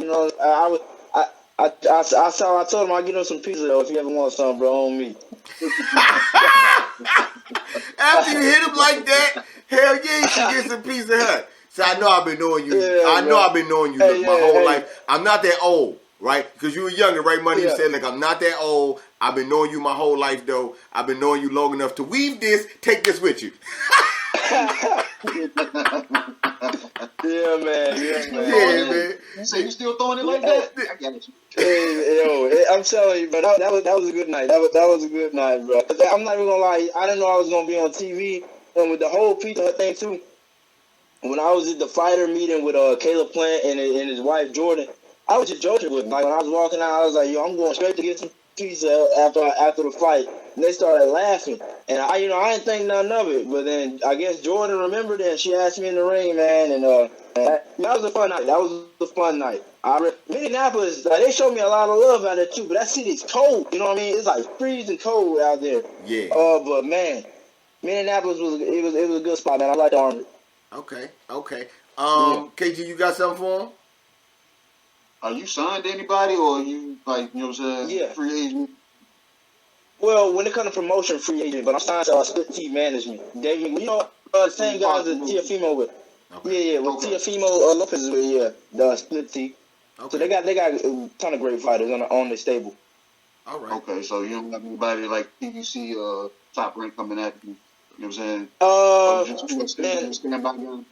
told him I'd get him some pizza though if you ever want some, bro, on me. After you hit him like that, hell yeah, you should get some Pizza Hut. So I know I've been knowing you. I've been knowing you my whole life. I'm not that old, right? Because you were younger, right, Money? You said, like, I'm not that old. I've been knowing you my whole life, though. I've been knowing you long enough to weave this, take this with you. Yeah, man. You say you still throwing it like that? I got you. Hey, I'm telling you, but that was a good night. That was a good night, bro. I'm not even gonna lie. I didn't know I was gonna be on TV, and with the whole Pizza Hut thing too. When I was at the fighter meeting with Caleb Plant and his wife Jordan, I was just joking with him. Like when I was walking out, I was like, "Yo, I'm going straight to get some pizza after the fight." And they started laughing, and I didn't think nothing of it. But then I guess Jordan remembered it, and she asked me in the ring, man, and that was a fun night. That was a fun night. Minneapolis, they showed me a lot of love out there too, but that city's cold. You know what I mean? It's like freezing cold out there. Yeah. But man, Minneapolis was a good spot, man. I like the Army. Okay. KG, you got something for him? Are you signed to anybody, or are you like, you know what I'm saying? Yeah. Free agent? Well, when it comes to promotion, free agent, but I'm signed to Split T Management. David, the same guys that Tiafimo with. Okay. Yeah, with Tiafimo Lopez is with, the Split T. Okay. So they got a ton of great fighters on their stable. All right. Okay, so you don't have anybody like PBC Top Rank coming at you. You know what I'm saying? Stand by them.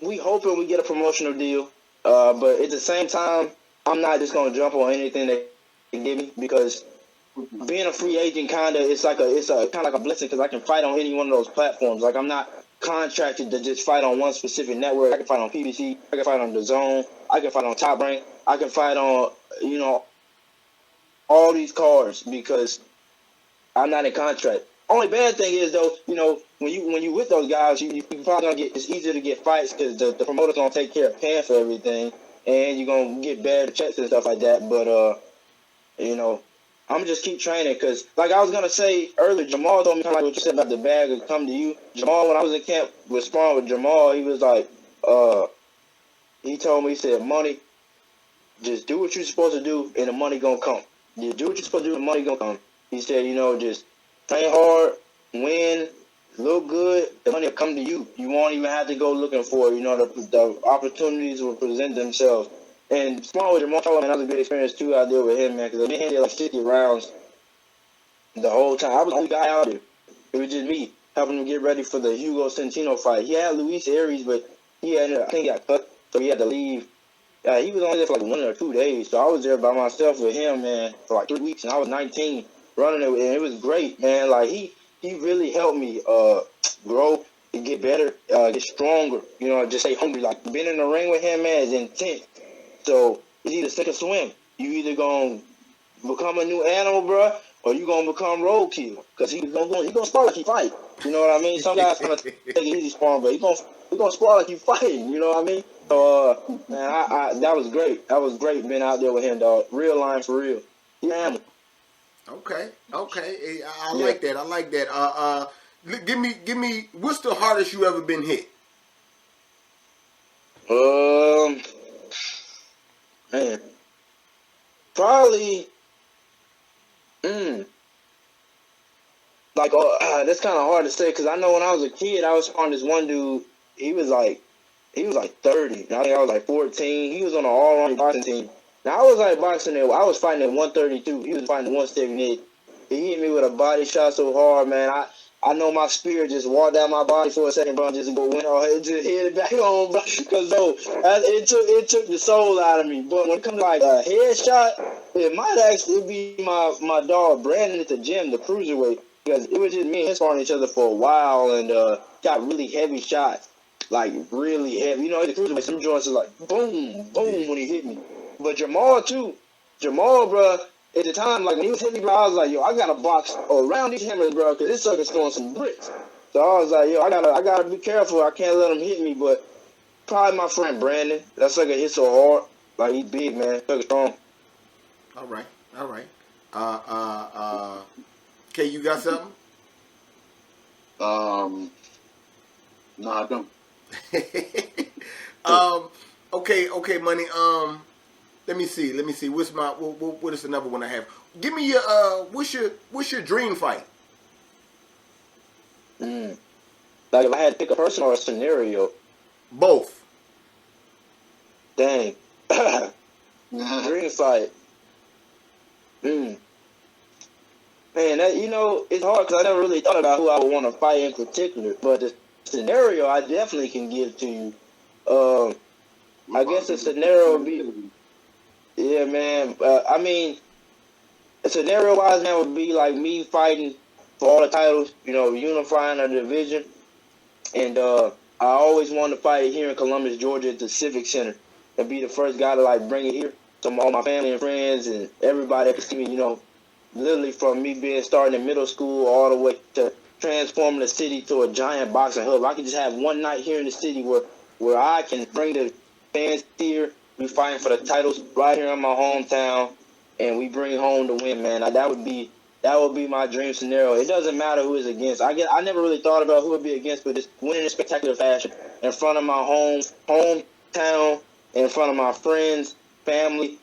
We hoping we get a promotional deal, but at the same time, I'm not just gonna jump on anything they give me because being a free agent it's kind of like a blessing because I can fight on any one of those platforms. Like I'm not contracted to just fight on one specific network. I can fight on PBC, I can fight on DAZN, I can fight on Top Rank, I can fight on all these cards because I'm not in contract. Only bad thing is though, when you with those guys, you probably gonna it's easier to get fights because the promoter's gonna take care of paying for everything, and you're gonna get bad checks and stuff like that. But I'm just keep training because, like I was gonna say earlier, Jamal told me kind of like what you said about the bag will come to you. Jamal, when I was in camp with sparring with Jamal, he was like, he told me, he said, Money, just do what you're supposed to do, and the money gonna come. You do what you're supposed to do, and the money gonna come. He said, just train hard, win, look good, the money will come to you. You won't even have to go looking for it. The opportunities will present themselves. And sparring with Jamal, man, that was a good experience too out there with him, man, because I did like 50 rounds the whole time. I was the only guy out there. It was just me. helping him get ready for the Hugo Centeno fight. He had Luis Aries, but I think he got cut, so he had to leave. He was only there for like 1 or 2 days, so I was there by myself with him, man, for like 3 weeks, and I was 19 running it, and it was great, man. Like he really helped me grow and get better, get stronger. Just stay hungry. Like being in the ring with him, man, is intense. So it's either sink or swim. You either gonna become a new animal, bro, or you gonna become roadkill. Cause he gonna spar like he fight. You know what I mean? Some guys gonna take it easy sparring, but he gonna spar like you fighting. You know what I mean? So man, I that was great. That was great being out there with him, dog. Real line for real. Yeah. Okay. I like that. I like that. Give me. What's the hardest you ever been hit? Man, probably. Like, that's kind of hard to say because I know when I was a kid, I was on this one dude. He was like 30. And I think I was like 14. He was on an all-around boxing team. Now I was like boxing there. I was fighting at 132. He was fighting at 178. He hit me with a body shot so hard, man. I know my spirit just walked down my body for a second, bro. Just go went on, just hit it back on, bro. Because it took the soul out of me. But when it comes to like a headshot, it might actually be my dog Brandon at the gym, the cruiserweight, because it was just me and him sparring each other for a while and got really heavy shots, like really heavy. The cruiserweight, some joints are like boom, boom when he hit me. But Jamal too, bro. At the time, like when he was hitting me, bro, I was like, yo, I gotta box around these hammers, bro, because this sucker's throwing some bricks. So I was like, yo, I gotta be careful. I can't let him hit me. But probably my friend Brandon. That sucker hit so hard, like he's big, man. Sucker strong. All right. Okay, you got something? No, I don't. Okay, money. Let me see. What is another one I have? Give me your what's your dream fight? Like if I had to pick a person or a scenario. Both. Dang. Dream fight. Man, that, it's hard because I never really thought about who I would want to fight in particular. But the scenario I definitely can give to you. I guess the scenario would be. Yeah, man. I mean, scenario-wise, man, would be like me fighting for all the titles, unifying a division. And I always wanted to fight here in Columbus, Georgia at the Civic Center and be the first guy to, like, bring it here. So all my family and friends and everybody could see me, literally from me starting in middle school all the way to transforming the city to a giant boxing hub. I could just have one night here in the city where I can bring the fans here. We fighting for the titles right here in my hometown, and we bring home the win, man. That would be my dream scenario. It doesn't matter who is against. I never really thought about who would be against, but just winning in spectacular fashion in front of my hometown, in front of my friends, family.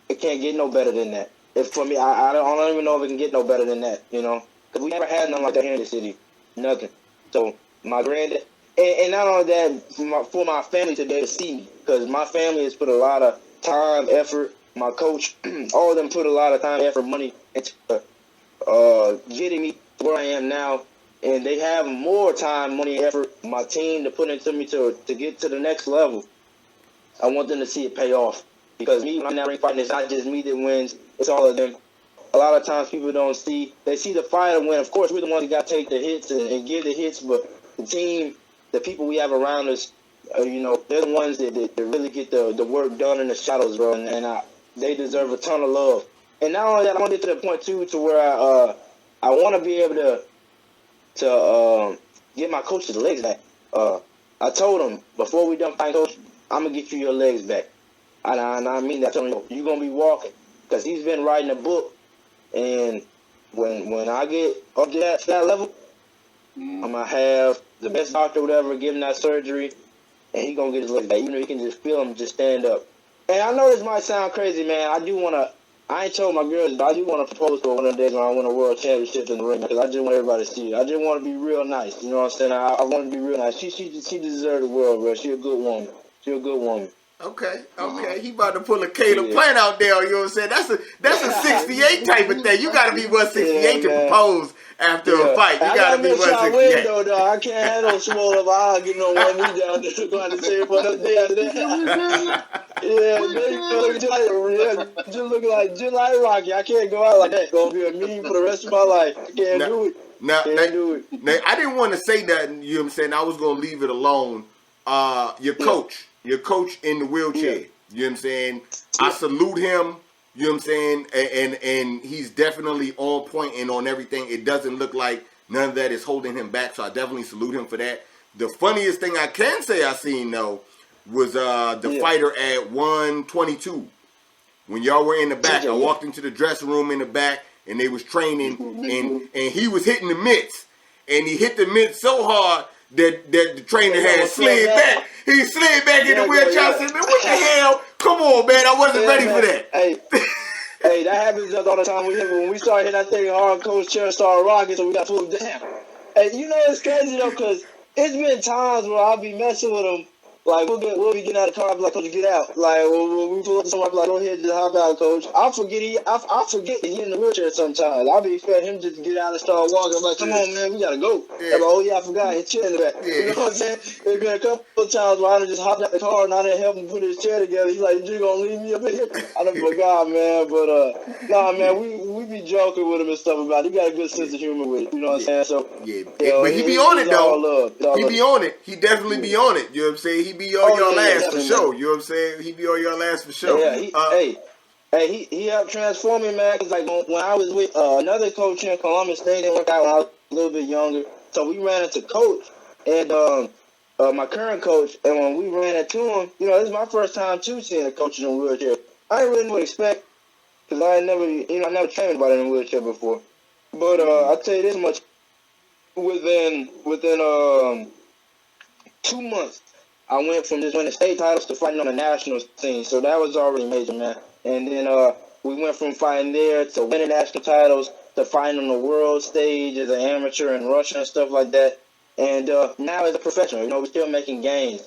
It can't get no better than that. For me, I don't even know if it can get no better than that, because we never had nothing like that here in the city, nothing. So my granddad. And not only that, for my family today to see me, because my family has put a lot of time, effort. My coach, all of them put a lot of time, effort, money into getting me to where I am now. And they have more time, money, effort, my team to put into me to get to the next level. I want them to see it pay off. Because me, when I'm in that ring fighting, it's not just me that wins, it's all of them. A lot of times people don't see, they see the fighter win. Of course, we're the ones that got to take the hits and give the hits, but the team, the people we have around us, they're the ones that really get the work done in the shadows, bro, and they deserve a ton of love. And not only that, I want to get to the point too, to where I want to be able to get my coach's legs back. I told him before we done fighting, coach, I'm gonna get you your legs back. And I mean that. I told him, you're gonna be walking, because he's been writing a book, and when I get up to that level, I'm gonna have the best doctor would ever give him that surgery, and he gonna get his legs back. He can just feel him just stand up. And I know this might sound crazy, man. I ain't told my girls, but I do want to propose to her one of the days when I win a world championship in the ring, because I just want everybody to see it. I just want to be real nice. You know what I'm saying? I want to be real nice. She deserves the world, bro. She a good woman. Okay. He about to pull a Caleb Plant out there. You know what I'm saying? That's a 68 type of thing. You got to be 168 to propose after a fight. You got to be 168. Though. I can't have no swole of eye getting on one knee down there going to say for the day after that. Just like Rocky. I can't go out like that. Gonna be a meme for the rest of my life. I can't do it. Now, I didn't want to say nothing. You know what I'm saying? I was gonna leave it alone. Your coach in the wheelchair. Yeah. You know what I'm saying? I salute him. You know what I'm saying? And he's definitely on point and on everything. It doesn't look like none of that is holding him back. So I definitely salute him for that. The funniest thing I can say I seen though was the fighter at 122. When y'all were in the back, I walked into the dressing room in the back and they was training and he was hitting the mitts. And he hit the mitts so hard that the trainer had slid back. He slid back in the wheelchair. I said, man, what the hell? Come on, man. I wasn't ready for that. Hey, that happens all the time. When we started hitting that thing hard, Coach Chair started rocking, so we got pulled down. And you know it's crazy, though, because it's been times where I'll be messing with him. Like, we'll be getting out of the car, I'll be like, Coach, get out. Like, when we pull up to someone, I'll be like, go ahead, just hop out, Coach. I forget that he's in the wheelchair sometimes. I'll be expecting him just to get out and start walking. I'm like, come on, man, we got to go. Yeah. I'm like, oh, yeah, I forgot. His chair in the back. Yeah. You know what I'm saying? There's been a couple of times where I done just hopped out the car and I didn't help him put his chair together. He's like, you going to leave me up here? I done forgot, man. But, nah, man, we be joking with him and stuff about it. He got a good sense of humor with it. You know what I'm saying? So, but he be on it, though. He be on it. He definitely be on it. You know what I'm saying? He be on your ass for sure. You know what I'm saying? He be on your ass for sure. Yeah, he helped transform me, man. Cause like when I was with another coach in Columbus State, and went out when I was a little bit younger. So we ran into Coach and my current coach, and when we ran into him, you know, this is my first time too seeing a coach in a wheelchair. I didn't really know what to expect because I never trained anybody in a wheelchair before. But I'll tell you this much: within 2 months. I went from just winning state titles to fighting on the national scene, so that was already major, man. And then we went from fighting there to winning national titles to fighting on the world stage as an amateur in Russia and stuff like that. And now as a professional, you know, we're still making gains.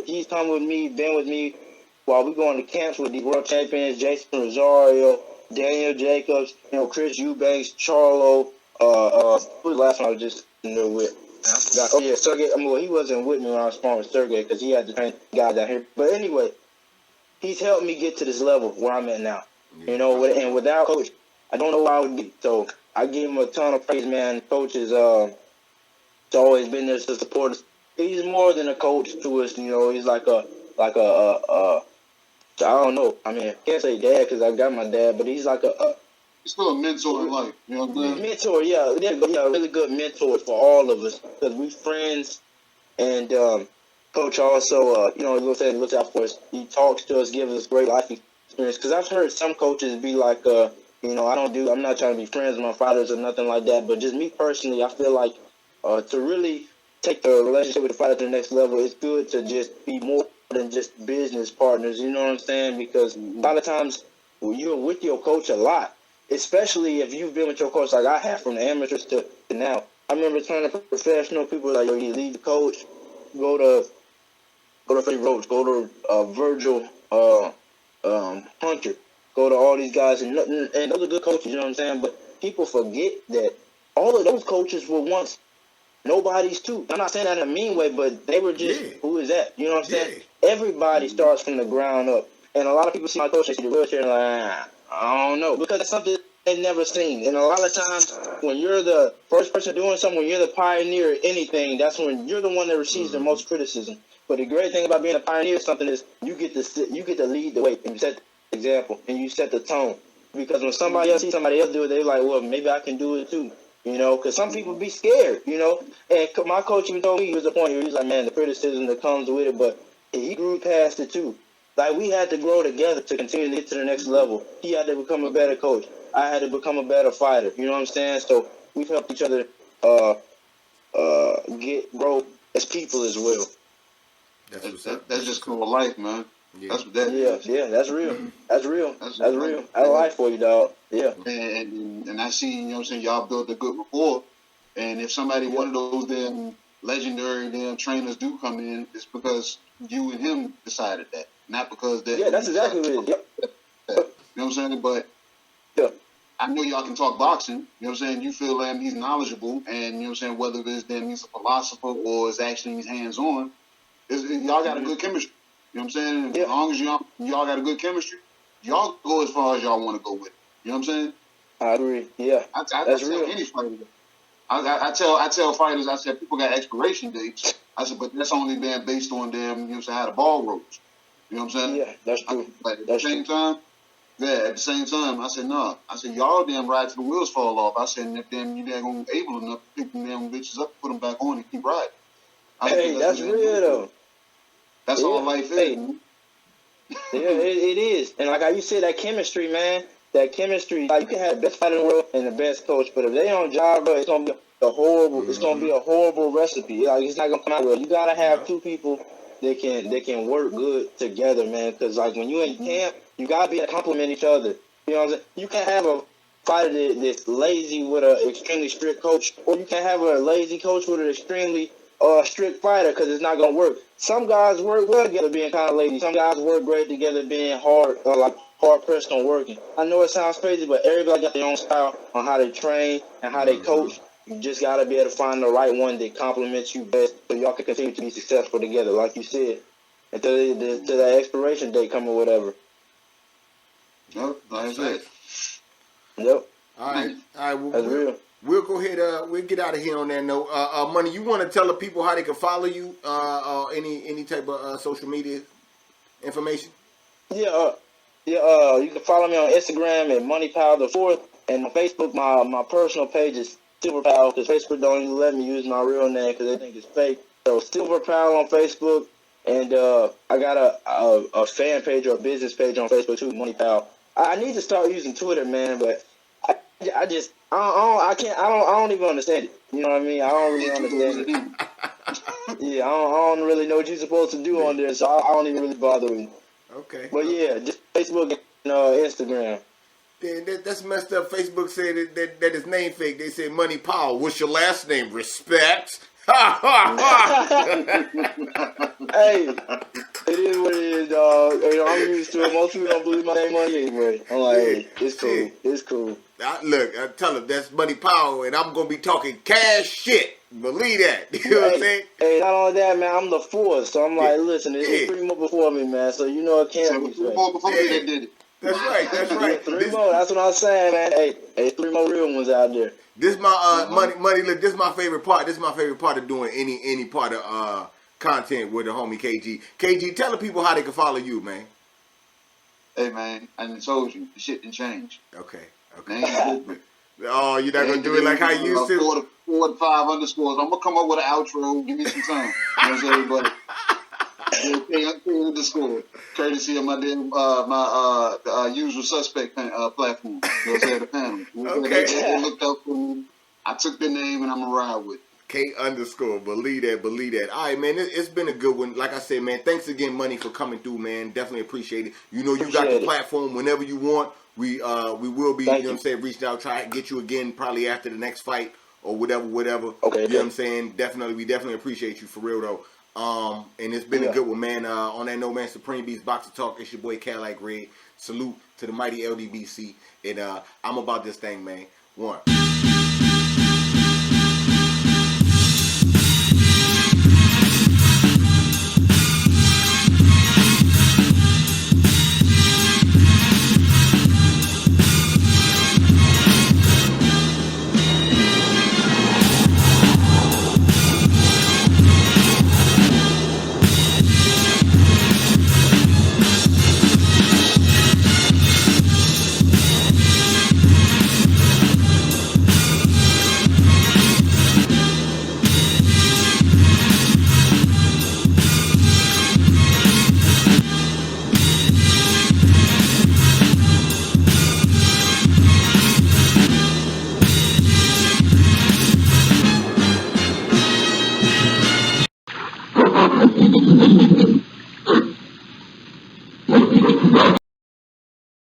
He's come with me, been with me while we going to camps with the world champions, Jason Rosario, Daniel Jacobs, you know, Chris Eubanks, Charlo. Who was the last one I was just in there with? I forgot. Oh yeah, Sergey. He wasn't with me when I was sparring with Sergey because he had to train guys out here. But anyway, he's helped me get to this level where I'm at now. You know, and without Coach, I don't know where I would be. So I give him a ton of praise, man. Coach is always been there to support us. He's more than a coach to us. You know, he's like a I don't know. I mean, I can't say dad because I got my dad, but he's like He's still a mentor in life. You know what I'm saying? Mentor, yeah. Really good mentor for all of us because we friends. And Coach also, you know, looks out for us. He talks to us, gives us great life experience. Because I've heard some coaches be like, you know, I'm not trying to be friends with my fighters or nothing like that. But just me personally, I feel like to really take the relationship with the fighter to the next level, it's good to just be more than just business partners. You know what I'm saying? Because a lot of times you're with your coach a lot. Especially if you've been with your coach like I have from the amateurs to now. I remember training professional people like, you leave the coach, go to Freddie Roach, go to Virgil Hunter, go to all these guys, and those are good coaches, you know what I'm saying? But people forget that all of those coaches were once nobodies too. I'm not saying that in a mean way, but they were just, who is that? You know what I'm saying? Everybody starts from the ground up. And a lot of people see my coach, they see the wheelchair and like, I don't know, because it's something they've never seen. And a lot of times, when you're the first person doing something, when you're the pioneer of anything, that's when you're the one that receives the most criticism. But the great thing about being a pioneer of something is you get to lead the way and set the example and you set the tone. Because when somebody else sees somebody else do it, they're like, well, maybe I can do it too. You know, because some people be scared, you know. And my coach even told me, he was the point where he was like, man, the criticism that comes with it, but he grew past it too. Like, we had to grow together to continue to get to the next level. He had to become a better coach. I had to become a better fighter. You know what I'm saying? So we've helped each other grow as people as well. That's just cool life, man. Yeah. That's what that is. Yeah, that's real. That's real. That's real. That's life for you, dog. Yeah. And I seen, you know what I'm saying, y'all built a good rapport. And if somebody, one of those damn legendary damn trainers do come in, it's because you and him decided that. not because that. Yeah, that's exactly what it is. You know what I'm saying? But yeah. I know y'all can talk boxing. You know what I'm saying? You feel that he's knowledgeable, and you know what I'm saying, whether it's that he's a philosopher or it's actually he's hands-on, y'all got a good chemistry. You know what I'm saying? Yeah. As long as y'all got a good chemistry, y'all go as far as y'all want to go with it. You know what I'm saying? I agree. Yeah, I that's tell real. any fighter. I tell fighters, I said, people got expiration dates. I said, but that's only been based on them, you know what I'm saying, how the ball rolls. You know what I'm saying? Yeah, that's true. But at the same time, I said, no. I said, y'all damn ride till the wheels fall off. I said, and if damn you damn gonna be able enough to pick them damn bitches up, put them back on and keep riding. Hey, that's real though. That's all life is. Hey. Yeah, it is. And like how you said, that chemistry, man, that chemistry, like you can have the best fighter in the world and the best coach, but if they on job, bro, it's gonna be a horrible. It's gonna be a horrible recipe. Like it's not gonna come out well. You gotta have two people that can work good together, man. Because like when you in camp, you gotta be able to complement each other. You know what I'm saying? You can't have a fighter that's lazy with an extremely strict coach, or you can't have a lazy coach with an extremely strict fighter, because it's not gonna work. Some guys work well together being kind of lazy. Some guys work great together being hard pressed on working. I know it sounds crazy, but everybody got their own style on how they train and how they coach. You just gotta be able to find the right one that complements you best, so y'all can continue to be successful together, like you said, until that expiration date come or whatever. Yep, like I said. Yep. All right. Well, that's real. We'll go ahead. We'll get out of here on that note. Money, you want to tell the people how they can follow you? Any type of social media information? Yeah. You can follow me on Instagram at MoneyPowell4, and on Facebook, my personal page is Silver Powell, because Facebook don't even let me use my real name because they think it's fake. So Silver Powell on Facebook, and I got a fan page or a business page on Facebook too, Money Powell. I need to start using Twitter, man, but I don't even understand it. You know what I mean? I don't really understand it. Yeah, I don't really know what you're supposed to do on there, so I don't even really bother with it. Okay. But yeah, just Facebook and Instagram. Yeah, that's messed up. Facebook said that his name fake. They said Money Powell. What's your last name? Respect. Ha ha ha. Hey, it is what it is, dog. Hey, I'm used to it. Most people don't believe my name on it anyway. I'm like, hey, it's cool. It's cool. Look, I tell him that's Money Powell, and I'm gonna be talking cash shit. Believe that. You know what I'm saying? Hey, not only that, man. I'm the fourth, so I'm like, listen, there's 3 more before me, man. So you know it can't be 3 more before me that did it. That's right. That's right. 3 more. That's what I'm saying, man. Hey, 3 more real ones out there. This my money. Look, this is my favorite part. This is my favorite part of doing any part of content with the homie KG. KG, tell the people how they can follow you, man. Hey, man, I done told you the shit didn't change. Okay. Oh, you're not gonna do it like how you used to. 4 to 5 underscores. I'm gonna come up with an outro. Give me some time. You know what I'm saying? But K underscore, courtesy of my damn my usual suspect platform. You know what I'm saying? The panel. Okay. They looked up for me. I took the name and I'm gonna ride with it. K underscore. Believe that. All right, man. It's been a good one. Like I said, man. Thanks again, Money, for coming through, man. Definitely appreciate it. You know, you got the platform whenever you want. We will be, you know what I'm saying, reaching out, try to get you again probably after the next fight or whatever. Okay. You know what I'm saying? We definitely appreciate you for real though. And it's been a good one, man. On that note, man, Supreme Beast Boxer Talk. It's your boy Cadillac Red. Salute to the mighty LDBC. And I'm about this thing, man. 1.